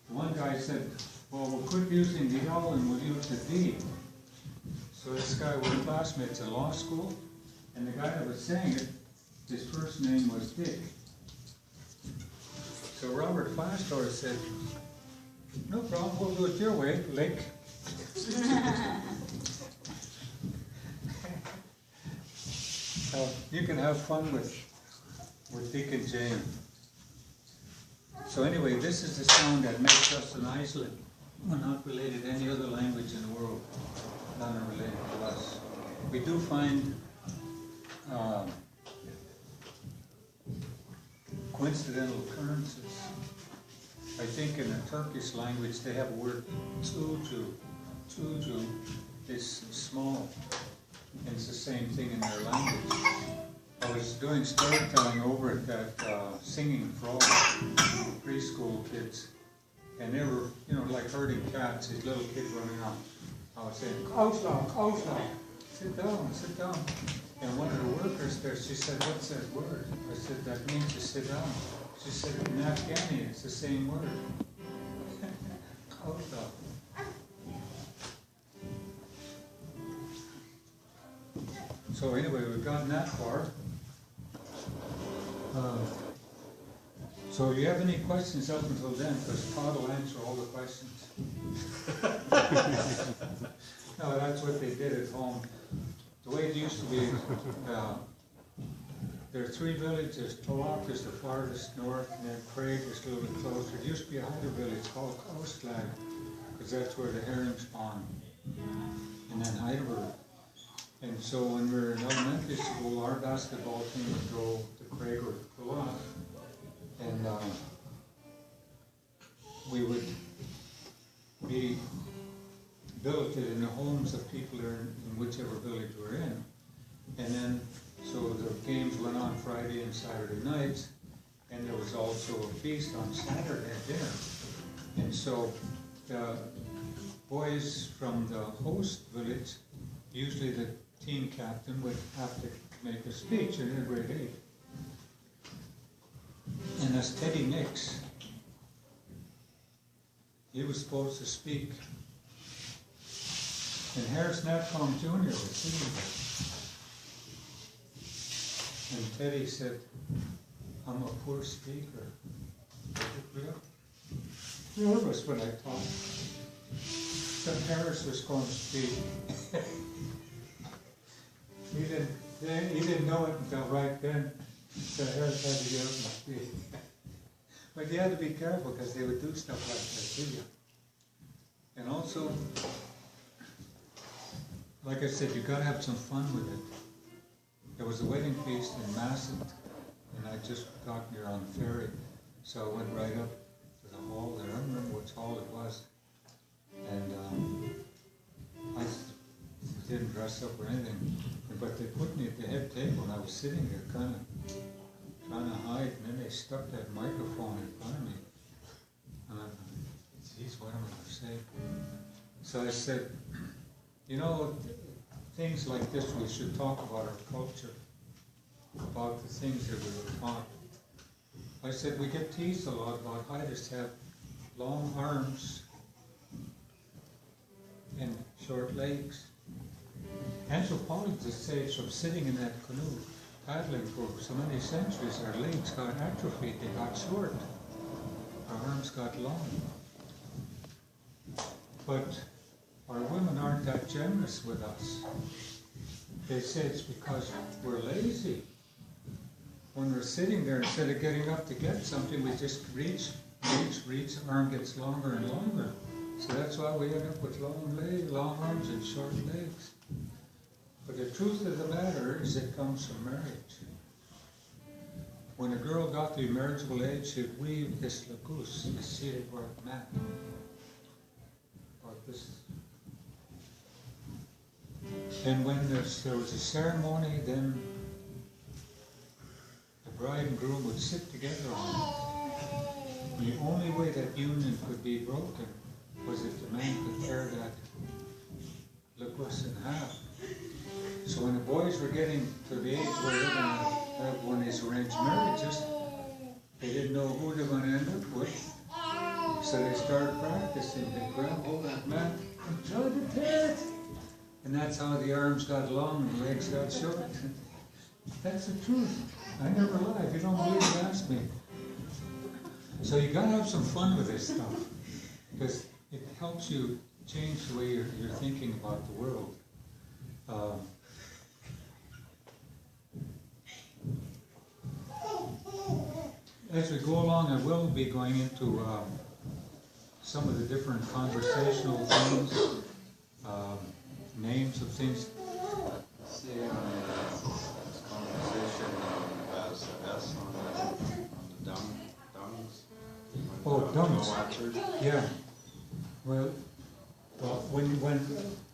one guy said, "Well, we'll quit using the L and we'll use the D." So this guy was classmates in law school, and the guy that was saying it, his first name was Dick. So Robert Pastor said, "No problem, we'll do it your way, Lick." So you can have fun with Dick and Jane. So anyway, this is the sound that makes us an isolate. We're not related to any other language in the world. None are related to us. We do find coincidental occurrences. I think in the Turkish language they have a word tuju. Tuju is small, and it's the same thing in their language. I was doing storytelling over at that singing frog preschool kids, and they were, like herding cats, these little kids running out. I was saying, "Kausla, sit down, sit down." And one of the workers there, she said, "What's that word?" I said, "That means to sit down." She said, "In Afghani, it's the same word." Kausla. So anyway, we've gotten that far. So do you have any questions up until then? Because Todd will answer all the questions. No, that's what they did at home. The way it used to be, there are three villages. Tolok is the farthest north, and then Craig is a little bit closer. It used to be a Haida village called Coastland, because that's where the herring spawn. And then Heidelberg. And so when we were in elementary school, our basketball team would go to Craig or Alaa, and we would be billeted in the homes of people in whichever village we're in. And then, so the games went on Friday and Saturday nights, and there was also a feast on Saturday at dinner. And so the boys from the host village, usually the team captain would have to make a speech in grade 8. And as Teddy Nix, he was supposed to speak. And Harris Natcom Jr. was sitting there. And Teddy said, I'm a poor speaker. I was real nervous when I talked. So Harris was going to speak. He didn't know it until right then. So Harris had to get up and speak. But you had to be careful because they would do stuff like that to you. And also, like I said, you got to have some fun with it. There was a wedding feast in Massett, and I just got here on the ferry, so I went right up to the hall there. I don't remember which hall it was, and I didn't dress up or anything, but they put me at the head table, and I was sitting there kind of trying to hide, and then they stuck that microphone in front of me, and I thought, geez, what am I going to say? So I said, you know, things like this, we should talk about our culture, about the things that we were taught. I said, we get teased a lot about Haidas have long arms and short legs. Anthropologists say it's from sitting in that canoe, paddling for so many centuries, our legs got atrophied, they got short, our arms got long. But our women aren't that generous with us. They say it's because we're lazy. When we're sitting there, instead of getting up to get something, we just reach, arm gets longer and longer. So that's why we end up with long arms and short legs. But the truth of the matter is it comes from marriage. When a girl got to marriageable age, she'd weave this lagus, this seated work mat, about this. And when there was a ceremony, then the bride and groom would sit together on it. The only way that union could be broken was if the man could tear that lagus in half. So when the boys were getting to the age where they're going to have one of these arranged marriages, they didn't know who they were going to end up with. So they started practicing. They grabbed hold of that mat and tried to tear it. And that's how the arms got long and the legs got short. That's the truth. I never lie. If you don't believe it, ask me. So you got to have some fun with this stuff, because it helps you change the way you're thinking about the world. As we go along, I will be going into some of the different conversational things, names of things. See, this conversation has an S on the dungs. Oh, dungs. No answers. Yeah. Well, when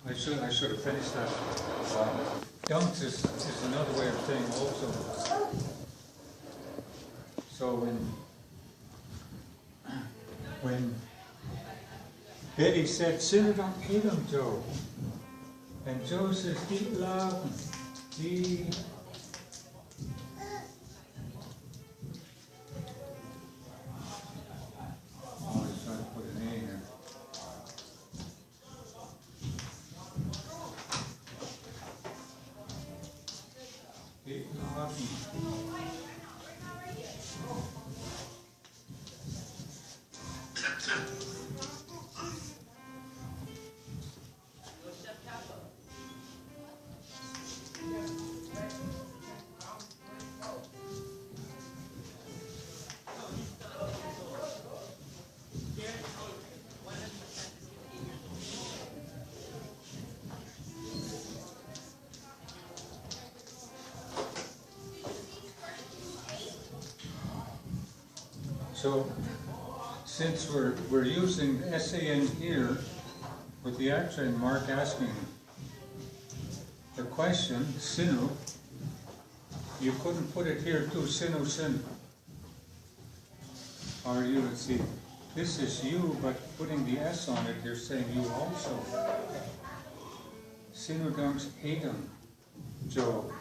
I should have finished that. Dunks is another way of saying also. So when Betty said, "Sit it on him, Joe," and Joe says, "Keep laughing, keep." Oh, he's trying to put an A in there. Keep laughing. So, since we're using SAN here, with the accent mark asking the question, sinu, you couldn't put it here too, sinu, sin. Or you would see, this is you, but putting the S on it, you're saying you also. Sinu dunks Haida, Joe.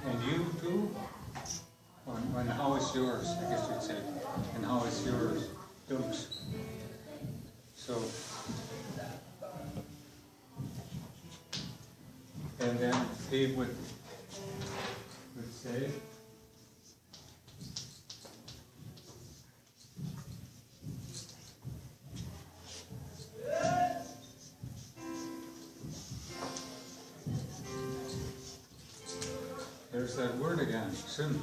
And you too? And how is yours, I guess you'd say. And how is yours? Dunks. So, and then he would say, there's that word again, sin.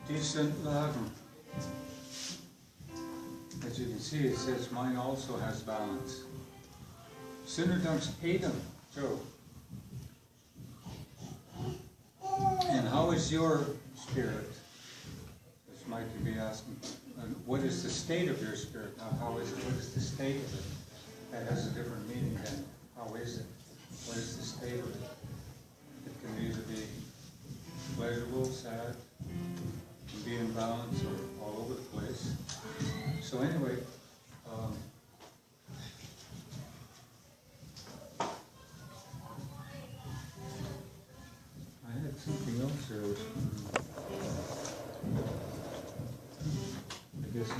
Decent laden. As you can see, it says mine also has balance. Sinner dunks Haida, Joe. And how is your spirit? This might be asking. What is the state of your spirit? How is it? What is the state of it? That has a different meaning than how is it? What is the state of it? It can either be pleasurable, sad, can be in balance, or all over the place. So anyway, I had something else there. I guess not.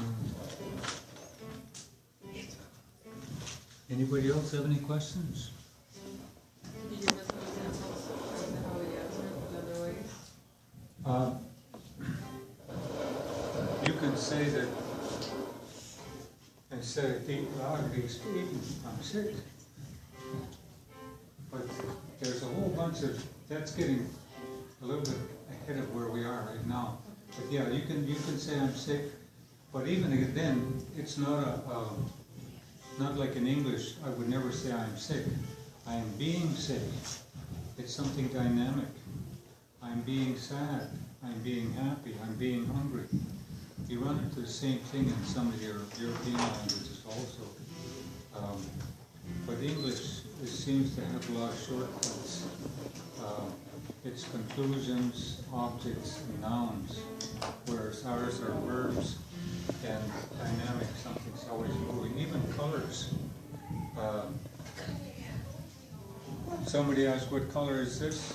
Anybody else have any questions? Did you give us some examples of how we answer it in other ways? You can say that instead of eating loud, eating, I'm sick. But there's a whole bunch of, that's getting a little bit ahead of where we are right now. But yeah, you can say I'm sick, but even then, it's not not like in English, I would never say I'm sick. I am being sick. It's something dynamic. I'm being sad. I'm being happy. I'm being hungry. You run into the same thing in some of your European languages also. But English seems to have a lot of shortcuts. It's conclusions, objects, and nouns, whereas ours are verbs and dynamic, something's always moving, even colors. Somebody asked, what color is this?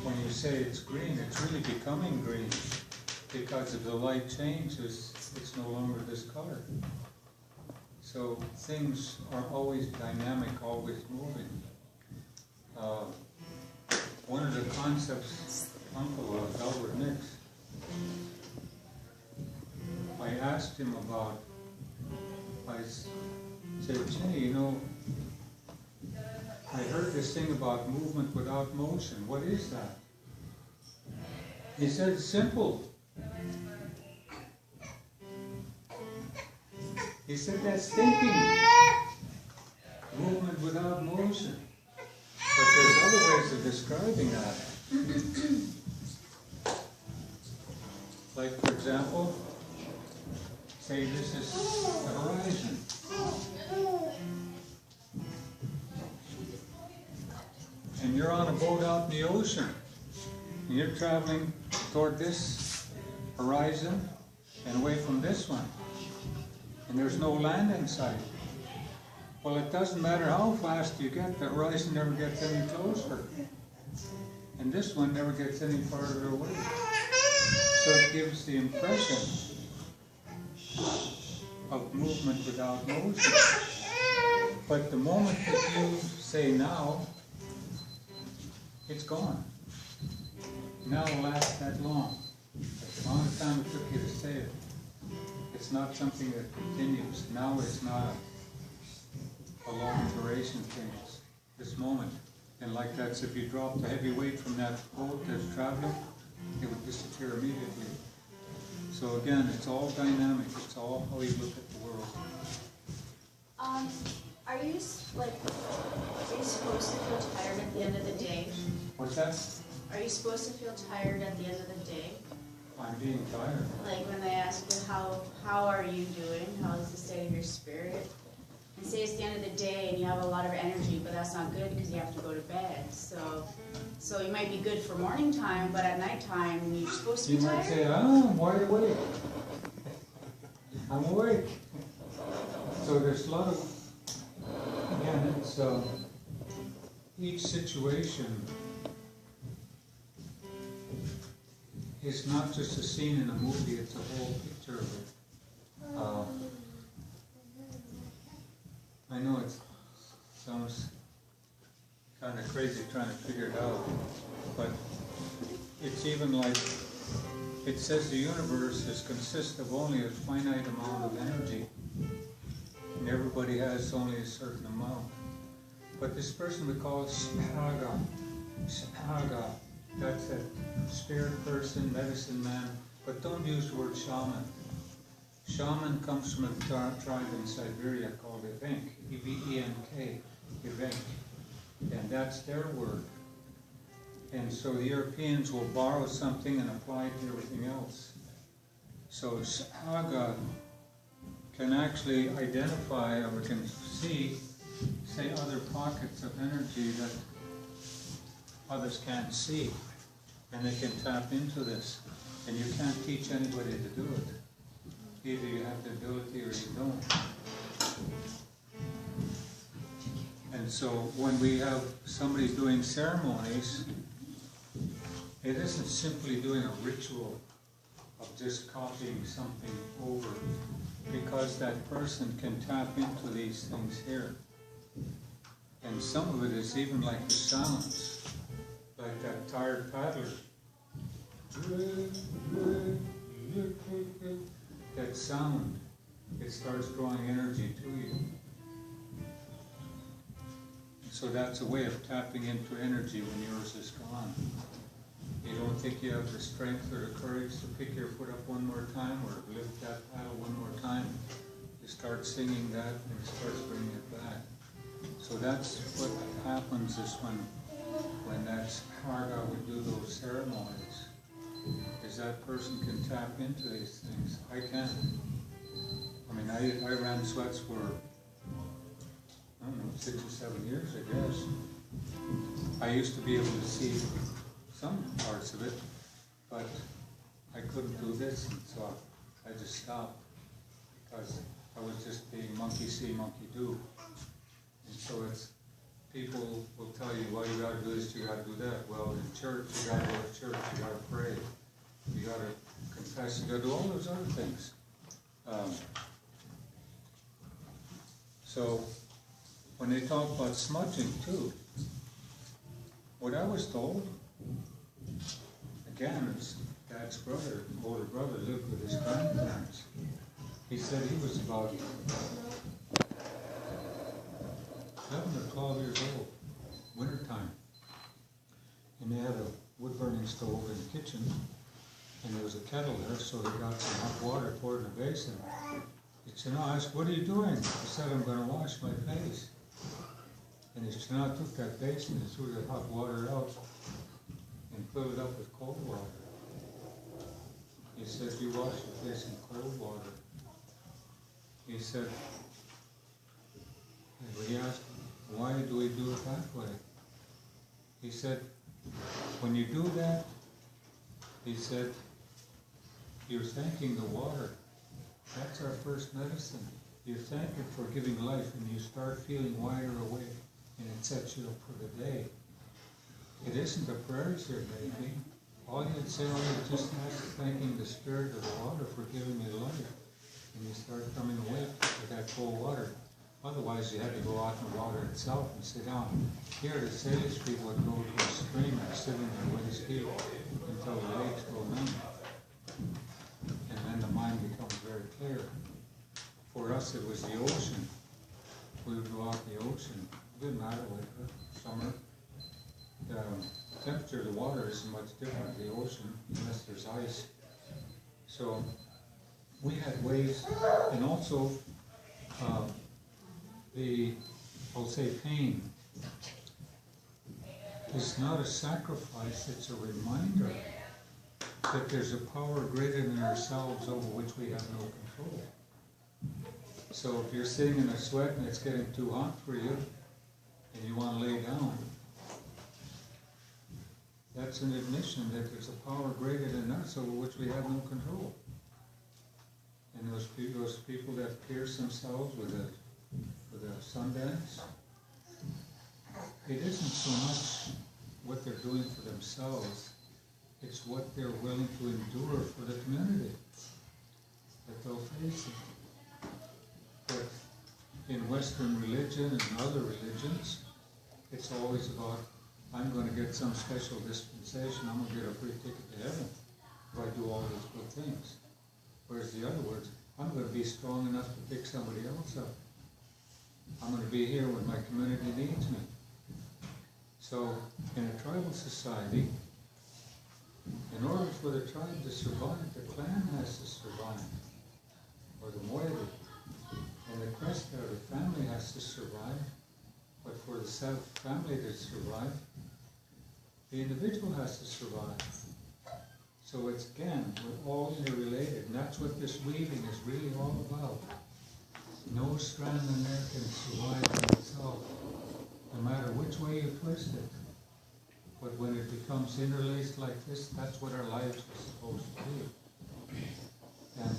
When you say it's green, it's really becoming green, because if the light changes, it's no longer this color. So things are always dynamic, always moving. One of the concepts, Uncle Albert Nix, I asked him about, I said, Jenny, you know, I heard this thing about movement without motion. What is that? He said, it's simple. He said, that's thinking. Movement without motion. But there's other ways of describing that. Like, for example, say this is the horizon. And you're on a boat out in the ocean. And you're traveling toward this horizon and away from this one. And there's no land in sight. Well, it doesn't matter how fast you get, the horizon never gets any closer. And this one never gets any farther away. So it gives the impression of movement without motion. But the moment that you say now, it's gone. Now it lasts that long. As long as time it took you to say it. It's not something that continues. Now it's not a long duration thing. It's this moment. And like that, so if you dropped a heavy weight from that boat that's traveling, it would disappear immediately. So again, it's all dynamic. It's all how you look at the world. Are you supposed to feel tired at the end of the day? What's that? Are you supposed to feel tired at the end of the day? I'm being tired. Like when they ask you, how are you doing? How is the state of your spirit? And say it's the end of the day and you have a lot of energy, but that's not good because you have to go to bed. So you might be good for morning time, but at nighttime you're supposed to be You might tired. say, I'm wide awake. I'm awake. So there's a lot of, again, it's each situation is not just a scene in a movie, it's a whole picture of it. I know it sounds kind of crazy trying to figure it out, but it's even like, it says the universe consists of only a finite amount of energy, and everybody has only a certain amount. But this person we call Sahaga, that's a spirit person, medicine man, but don't use the word shaman. Shaman comes from a tribe in Siberia called Evenk, E-V-E-N-K, Evenk, and that's their word. And so the Europeans will borrow something and apply it to everything else. So Sahaga can actually identify, or we can see, say, other pockets of energy that others can't see, and they can tap into this. And you can't teach anybody to do it. Either you have the ability or you don't. And so when we have somebody doing ceremonies, it isn't simply doing a ritual of just copying something over, because that person can tap into these things here. And some of it is even like the sounds, like that tired paddler. That sound, it starts drawing energy to you. So that's a way of tapping into energy when yours is gone. You don't think you have the strength or the courage to pick your foot up one more time or lift that paddle one more time. You start singing that and it starts bringing it back. So that's what happens is when that Haida would do those ceremonies, is that person can tap into these things. I can't. I mean, I ran sweats for, I don't know, 6 or 7 years, I guess. I used to be able to see some parts of it, but I couldn't do this, and so I just stopped, because I was just being monkey see, monkey do. And so it's, people will tell you, well, you gotta do this, you gotta do that. Well, in church, you gotta go to church, you gotta pray, you gotta confess, you gotta do all those other things. So, when they talk about smudging too, what I was told, again, his dad's brother, older brother, lived with his grandparents. He said he was about 11 or 12 years old, wintertime. And they had a wood-burning stove in the kitchen, and there was a kettle there, so he got some hot water, poured in a basin. He said, "No," I said, "What are you doing?" He said, "I'm going to wash my face." And he said, "No," took that basin and threw the hot water out and filled it up with cold water. He said, "You wash your face in cold water." He said, and we asked, "Why do we do it that way?" He said, "When you do that," he said, "you're thanking the water. That's our first medicine. You thank it for giving life, and you start feeling wider awake, and it sets you up for the day. It isn't the prayers you're making. All you'd say, you're just thanking the spirit of the water for giving you life, and you start coming awake with that cold water. Otherwise, you had to go out in the water itself and sit down. Here, the Salish people would go to a stream and sit in there with his feet until the legs go numb. And then the mind becomes very clear. For us, it was the ocean. We would go out in the ocean. It didn't matter winter, summer. The temperature of the water isn't much different in the ocean, unless there's ice. So we had ways, and also I'll say pain is not a sacrifice, it's a reminder that there's a power greater than ourselves over which we have no control. So if you're sitting in a sweat and it's getting too hot for you, and you want to lay down, that's an admission that there's a power greater than us over which we have no control. And those people that pierce themselves with a Sundance, it isn't so much what they're doing for themselves, it's what they're willing to endure for the community that they'll face it. But in Western religion and other religions, it's always about, I'm going to get some special dispensation, I'm going to get a free ticket to heaven if I do all these good things. Whereas the other words, I'm going to be strong enough to pick somebody else up. I'm going to be here when my community needs me. So in a tribal society, in order for the tribe to survive, the clan has to survive, or the moiety. And the cresta, or the family, has to survive. But for the family to survive, the individual has to survive. So it's, again, we're all interrelated, and that's what this weaving is really all about. No strand in there can survive in itself, no matter which way you twist it. But when it becomes interlaced like this, that's what our lives are supposed to be. And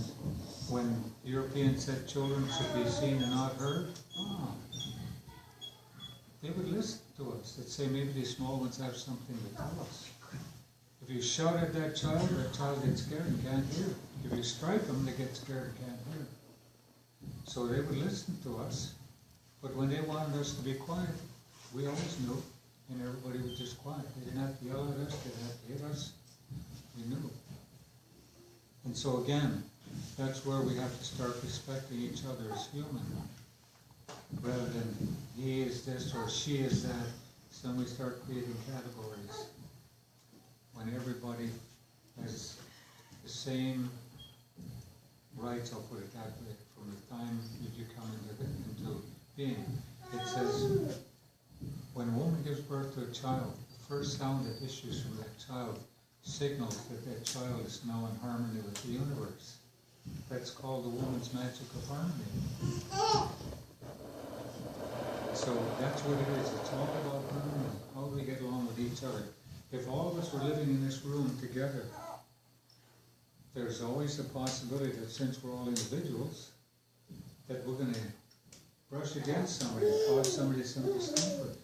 when Europeans said children should be seen and not heard, they would listen to us. They'd say maybe these small ones have something to tell us. If you shout at that child gets scared and can't hear. If you strike them, they get scared and can't hear. So they would listen to us, but when they wanted us to be quiet, we always knew, and everybody was just quiet. They didn't have to yell at us, they didn't have to hit us, we knew. And so again, that's where we have to start respecting each other as human, rather than he is this or she is that. So then we start creating categories, when everybody has the same rights, I'll put it that way, from the time that you come into being. It says, when a woman gives birth to a child, the first sound that issues from that child signals that that child is now in harmony with the universe. That's called the woman's magic of harmony. So that's what it is. It's all about harmony. How do we get along with each other? If all of us were living in this room together, there's always a possibility that since we're all individuals, that we're going to brush against somebody, cause somebody some discomfort.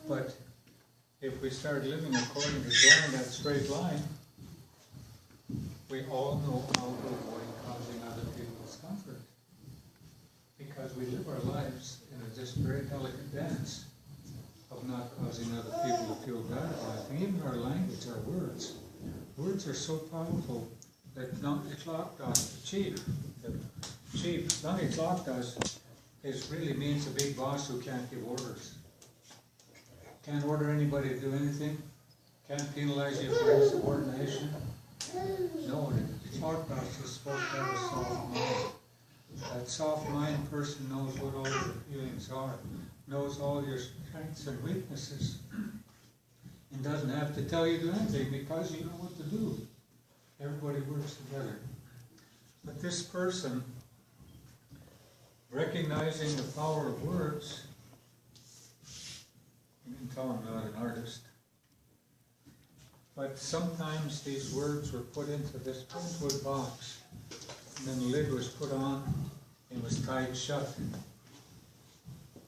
But if we start living according to drawing that straight line, we all know how to avoid causing other people discomfort. Because we live our lives in a just very delicate dance of not causing other people to feel bad about it. Even our language, our words. Words are so powerful that Nangitlakdas, the chief, Nangitlakdas really means a big boss who can't give orders. Can't order anybody to do anything. Can't penalize you for insubordination. No, Nangitlakdas is supposed to have a soft mind. That soft mind person knows what all your feelings are, knows all your strengths and weaknesses, and doesn't have to tell you to do anything because you know what to do. Everybody works together. But this person, recognizing the power of words, you can tell I'm not an artist, but sometimes these words were put into this wood box, and then the lid was put on and was tied shut.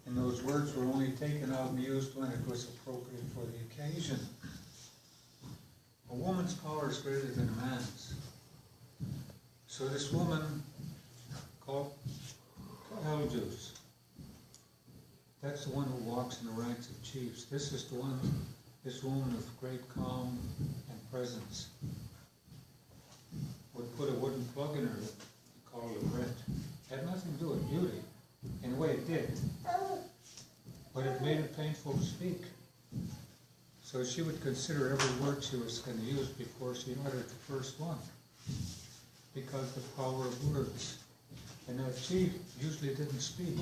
And those words were only taken out and used when it was appropriate for the occasion. A woman's power is greater than a man's. So this woman called Eldjus, that's the one who walks in the ranks of chiefs. This is the one, this woman of great calm and presence, would put a wooden plug in her lip, called it a Brit. Had nothing to do with beauty. In a way it did. But it made it painful to speak. So she would consider every word she was going to use before she uttered the first one. Because the power of words. And that chief usually didn't speak.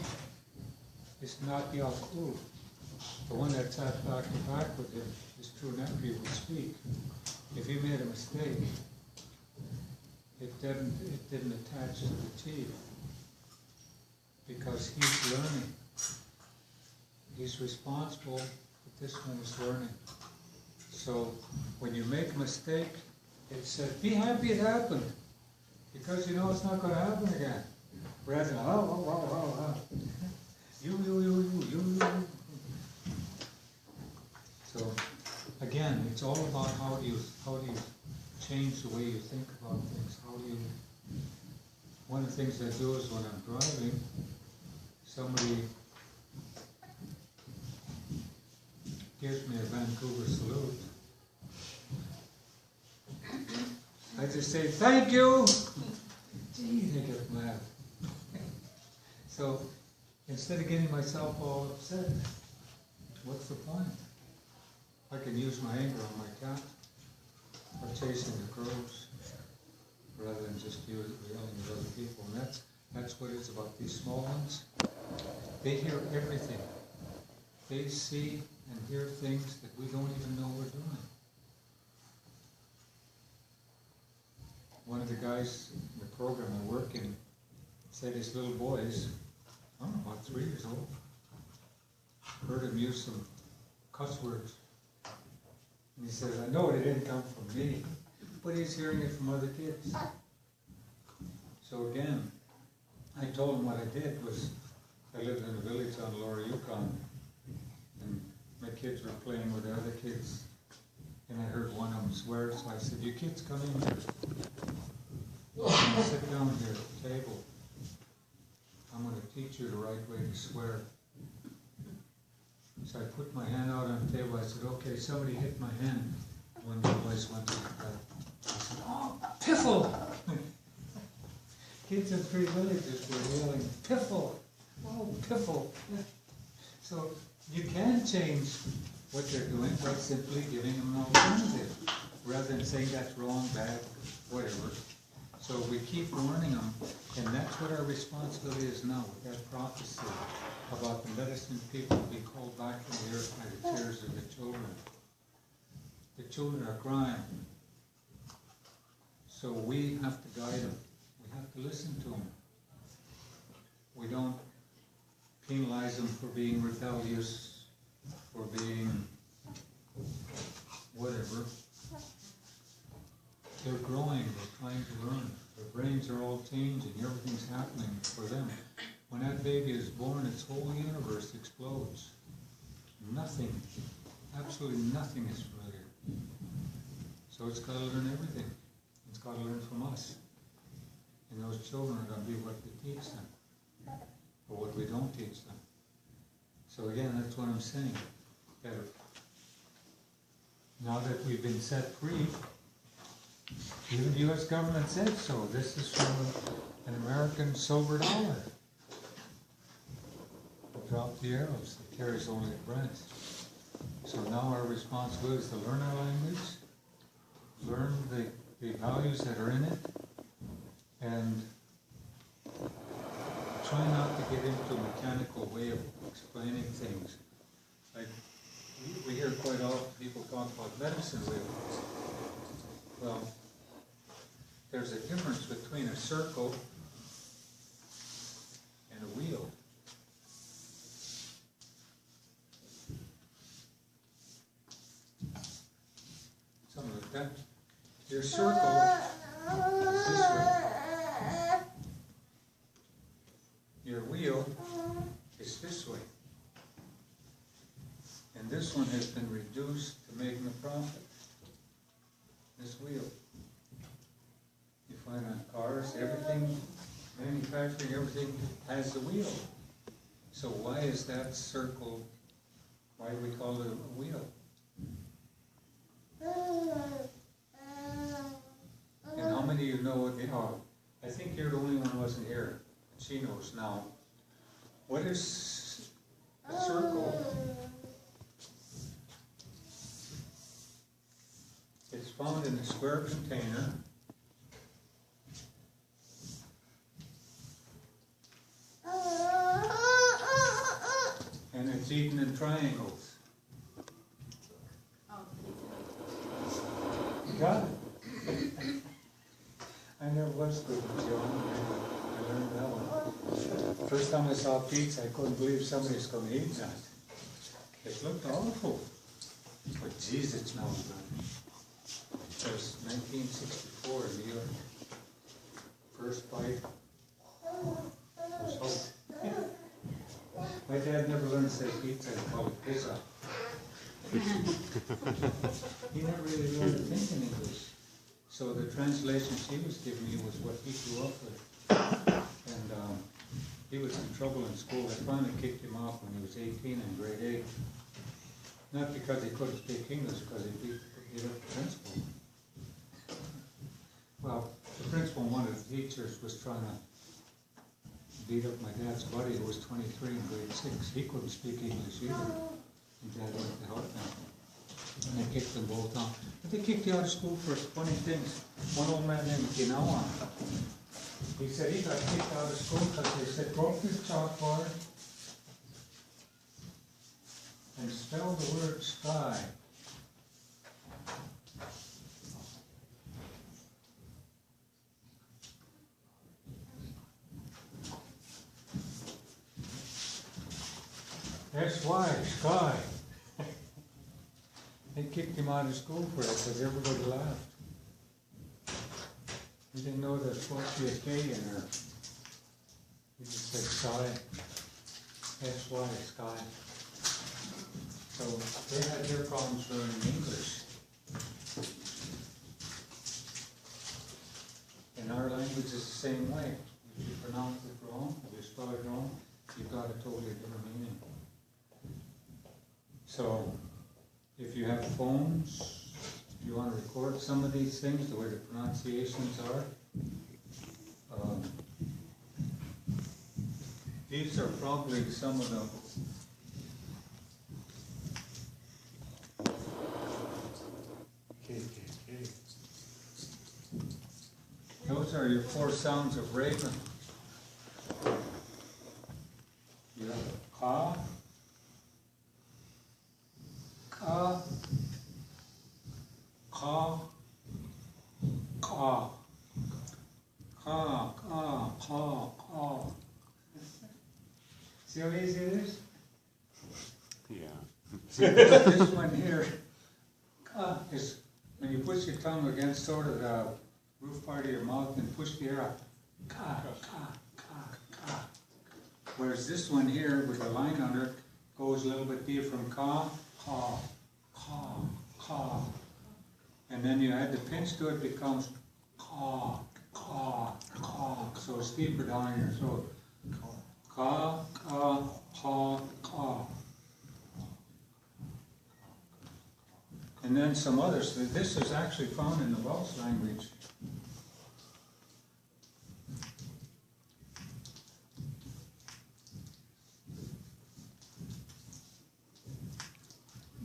It's not Yaakov. The one that sat back to back with him, his true nephew, would speak. if he made a mistake, it didn't attach to the teeth, because he's learning. He's responsible, but this one is learning. So when you make a mistake, it says, be happy it happened, because you know it's not going to happen again. Rather than, you. So again, it's all about how do you change the way you think about things. One of the things I do is when I'm driving, somebody gives me a Vancouver salute, I just say, thank you! Gee, they get mad. So, instead of getting myself all upset, what's the point? I can use my anger on my cat, or chasing the crows, rather than just yelling at other people. And that's what it's about. These small ones, they hear everything. They see and hear things that we don't even know we're doing. One of the guys in the program I work in said his little boys, I don't know, about 3 years old, heard him use some cuss words. And he says, I know they didn't come from me, but he's hearing it from other kids. So again, I told him what I did was, I lived in a village on Lower Yukon, and my kids were playing with the other kids, and I heard one of them swear, so I said, you kids come in here. Sit down here at the table. I'm going to teach you the right way to swear. So I put my hand out on the table. I said, okay, somebody hit my hand. One of the boys went like that. I said, oh, piffle! Kids in 3 villages were yelling, piffle! Oh, piffle! So you can change what they're doing by simply giving them an alternative, rather than saying that's wrong, bad, whatever. So we keep warning them, and that's what our responsibility is now with that prophecy about the medicine people will be called back from the earth by the tears of the children. The children are crying. So we have to guide them. We have to listen to them. We don't penalize them for being rebellious, for being whatever. They're growing, they're trying to learn. Their brains are all changing, everything's happening for them. When that baby is born, its whole universe explodes. Nothing, absolutely nothing is familiar. So it's got to learn everything. It's got to learn from us. And those children are going to be what we teach them, or what we don't teach them. So again, that's what I'm saying. That now that we've been set free, even the U.S. government said so. This is from an American silver dollar. Drop the arrows. It carries only the breath. So now our responsibility is to learn our language, learn the values that are in it, and try not to get into a mechanical way of explaining things. Like we hear quite often people talk about medicine wheels. Well, there's a difference between a circle and a wheel. Something like that. Your circle is this way. Your wheel is this way. And this one has been reduced to making a profit. This wheel. You find on cars, everything, manufacturing, everything has the wheel. So why is that circle, why do we call it a wheel? And how many of you know, I think you're the only one who wasn't here. She knows now. What is a circle? It's found in a square container. And it's eaten in triangles. You got first time I saw pizza, I couldn't believe somebody's gonna eat that. It looked awful. But geez, it smells good. It was 1964 in New York. First bite was hope. My dad never learned to say pizza, he called it pizza. He never really learned to think in English. So the translation she was giving me was what he grew up with. And he was in trouble in school. I finally kicked him off when he was 18 in grade 8. Not because he couldn't speak English, because he beat up the principal. Well, the principal, one of the teachers, was trying to beat up my dad's buddy who was 23 in grade 6. He couldn't speak English either. And Dad went to help him. And they kicked them both out. But they kicked you out of school for funny things. One old man named Kinawa, he said he got kicked out of school because they said, go up this chalkboard and spell the word sky. S-Y, sky. They kicked him out of school for it because everybody laughed. He didn't know there's supposed to be a K in there. He just said sky. S-Y, sky. So they had their problems learning English. And our language is the same way. If you pronounce it wrong, if you spell it wrong, you've got a totally different meaning. So, if you have phones, if you want to record some of these things, the way the pronunciations are, these are probably some of the those are your 4 sounds of raven. You have ka, ka, ka, ka, ka, ka, ka, ka. See how easy it is? Yeah. See, this one here, ka, is when you push your tongue against sort of the roof part of your mouth and push the air out. Ka, ka, ka, ka. Whereas this one here with a line under it goes a little bit deeper from ka, ka, ka, ka. And then you add the pinch to it, becomes ka, ka, ka. So it's deeper down in your throat. Ka, ka, ka, ka. And then some others. This is actually found in the Welsh language.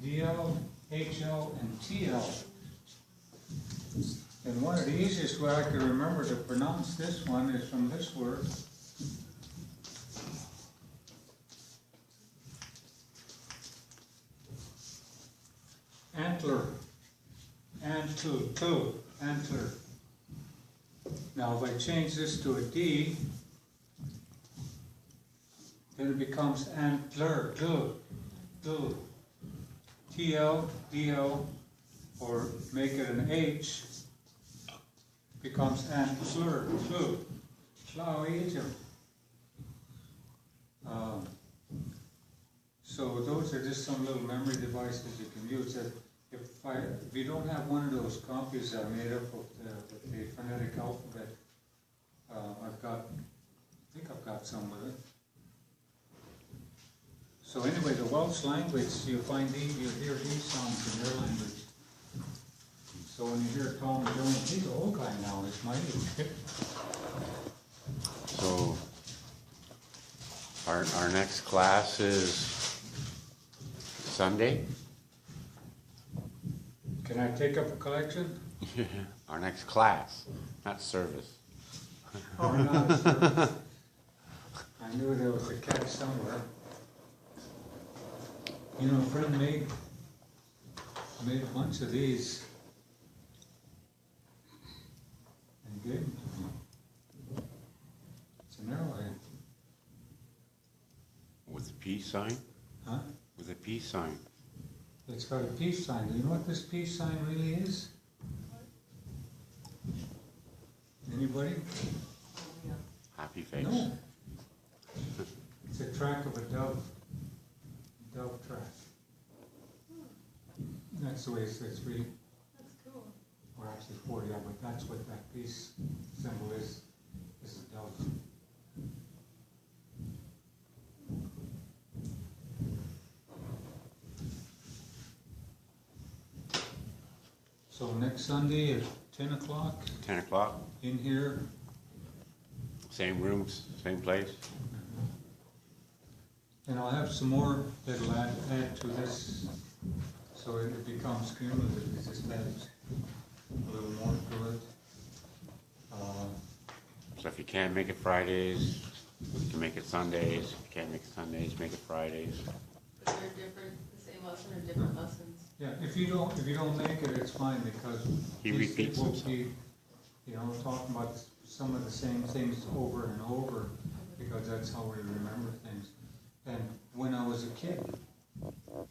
DL, HL, and TL. And one of the easiest way I can remember to pronounce this one is from this word. Antler. Antler. Now if I change this to a D, then it becomes antler. TL, DL, or make it an H, becomes antler. So those are just some little memory devices you can use. That if you don't have one of those copies I made up of the phonetic alphabet, I think I've got some with it. So anyway, the Welsh language, you hear these sounds in their language. So when you hear Tom Jones, he's an old guy now, it's mighty. So our next class is Sunday. Can I take up a collection? Our next class, not service. Oh, no, sure. I knew there was a catch somewhere. You know, a friend made a bunch of these and gave them to me. It's an arrowhead. peace sign? Huh? With a peace sign. It's got a peace sign. Do you know what this peace sign really is? Anybody? Happy face. No. It's a track of a dove. Dove track. That's the way it's really, That's cool. or actually 40, yeah, but that's what that peace symbol is a dove. So next Sunday at 10 o'clock 10 o'clock, in here. same rooms, same place. And I'll have some more that'll add to this, so it becomes cumulative. It just adds a little more to it. So if you can't make it Fridays, you can make it Sundays. If you can't make it Sundays, make it Fridays. But they're different, the same lesson or different lessons? Yeah, if you don't make it, it's fine, because He these repeats people himself. keep, talking about some of the same things over and over, because that's how we remember things. And when I was a kid,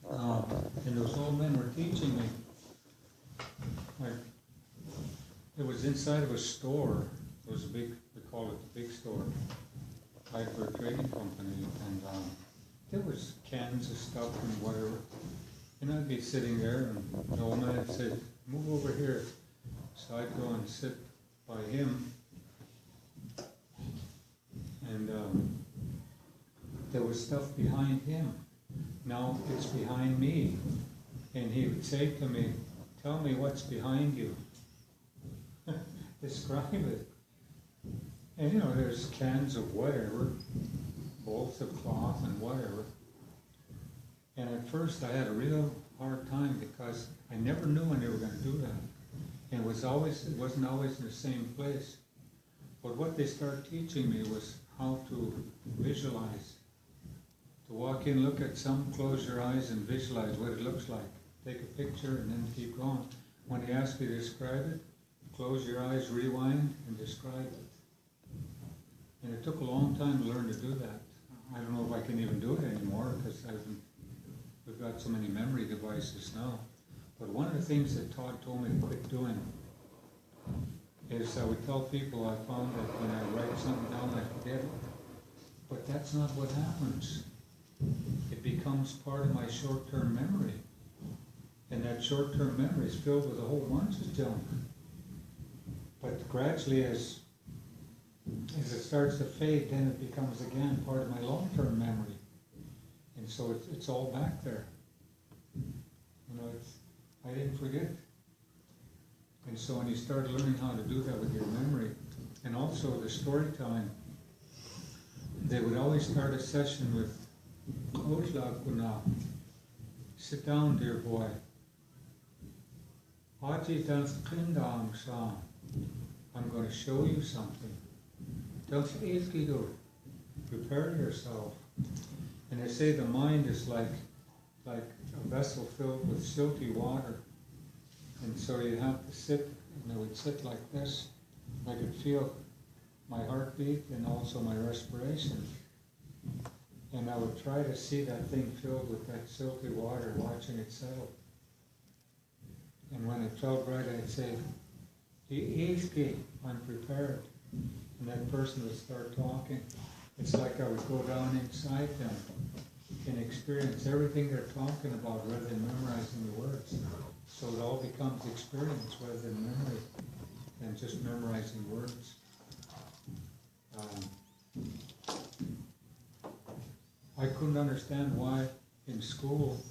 and those old men were teaching me, like, it was inside of a store. It was a big, we call it the big store, like for a trading company, and there was cans of stuff and whatever. And I'd be sitting there, and the old man said, "Move over here." So I'd go and sit by him, and there was stuff behind him. Now it's behind me. And he would say to me, "Tell me what's behind you." Describe it. And there's cans of whatever, bolts of cloth and whatever. And at first I had a real hard time, because I never knew when they were going to do that. And it wasn't always in the same place. But what they started teaching me was how to visualize. To walk in, look at something, close your eyes and visualize what it looks like. Take a picture and then keep going. When they ask you to describe it, close your eyes, rewind, and describe it. And it took a long time to learn to do that. I don't know if I can even do it anymore, because we've got so many memory devices now. But one of the things that Todd told me to quit doing is I would tell people I found that when I write something down, I forget it. But that's not what happens. It becomes part of my short-term memory. And that short-term memory is filled with a whole bunch of junk. But gradually, as it starts to fade, then it becomes again part of my long-term memory. And so it's all back there. I didn't forget. And so when you start learning how to do that with your memory, and also the storytelling, they would always start a session with, "Sit down, dear boy. I'm going to show you something. Prepare yourself." And they say the mind is like a vessel filled with silty water. And so you have to sit, and I would sit like this. I could feel my heartbeat and also my respiration. And I would try to see that thing filled with that silty water, watching it settle. And when it felt right, I'd say, "I'm prepared." And that person would start talking. It's like I would go down inside them and experience everything they're talking about rather than memorizing the words. So it all becomes experience rather than memory, than just memorizing words. I couldn't understand why in school,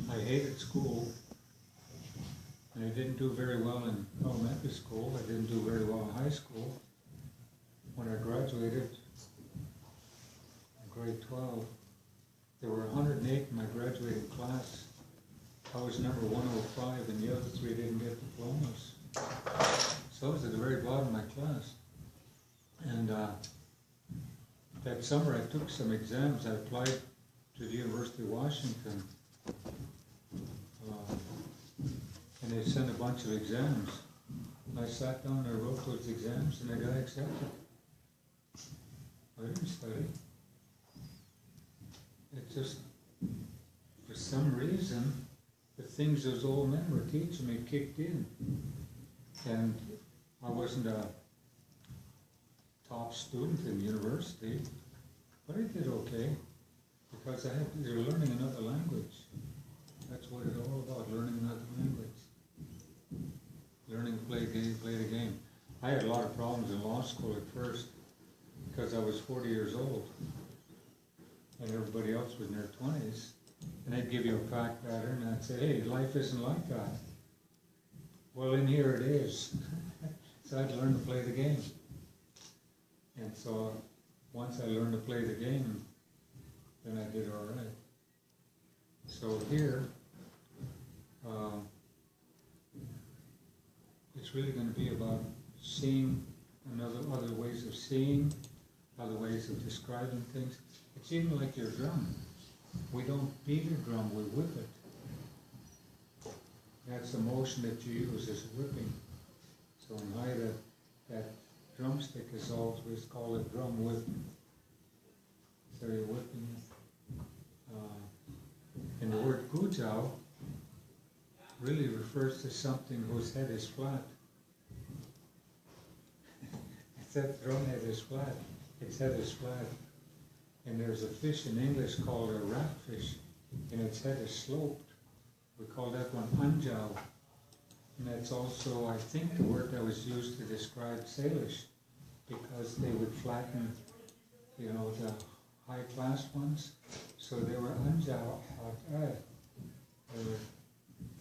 I hated school, and I didn't do very well in elementary school. I didn't do very well in high school. When I graduated in grade 12, there were 108 in my graduating class. I was number 105, and the other three didn't get diplomas. So I was at the very bottom of my class. And that summer I took some exams. I applied to the University of Washington. And they sent a bunch of exams. I sat down and I wrote those exams, and I got accepted. I didn't study. just, for some reason, the things those old men were teaching me kicked in. And I wasn't a top student in university, but I did okay, because you're learning another language. That's what it's all about, learning another language. Learning to play the game. I had a lot of problems in law school at first, because I was 40 years old, and everybody else was in their 20s. And they'd give you a fact pattern, and I'd say, hey, life isn't like that. Well, in here it is. So I'd learn to play the game. And so once I learned to play the game, then I did all right. So here, it's really going to be about seeing other ways of seeing, other ways of describing things. It's even like your drum. We don't beat a drum, we whip it. That's the motion that you use, is whipping. So in Haida, that drumstick is always called a drum whipping. So you're whipping it. And the word gujao really refers to something whose head is flat. It's that drum head is flat. Its head is flat. And there's a fish in English called a ratfish, and its head is sloped. We call that one anjao. And that's also, I think, the word that was used to describe Salish, because they would flatten, the high-class ones. So they were anjao.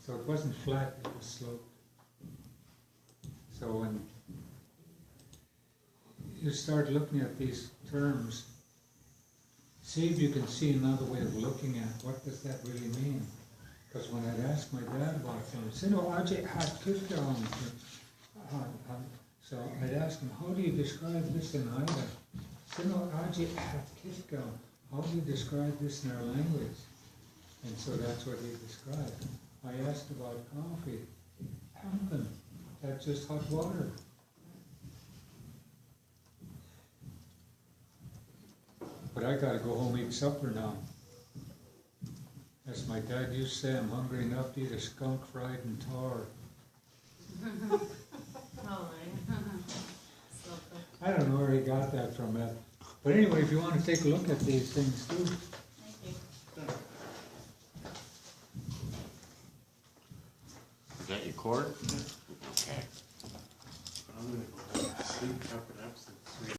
So it wasn't flat, it was sloped. So when you start looking at these terms, see if you can see another way of looking at what does that really mean. Because when I'd ask my dad about things, so I'd ask him, how do you describe this in Haida? How do you describe this in our language? And so that's what he described. I asked about coffee. Hampen, that's just hot water. But I gotta go home and eat supper now. As my dad used to say, I'm hungry enough to eat a skunk fried in tar. I don't know where he got that from, Ed. But anyway, if you want to take a look at these things too. Thank you. Is that your cord?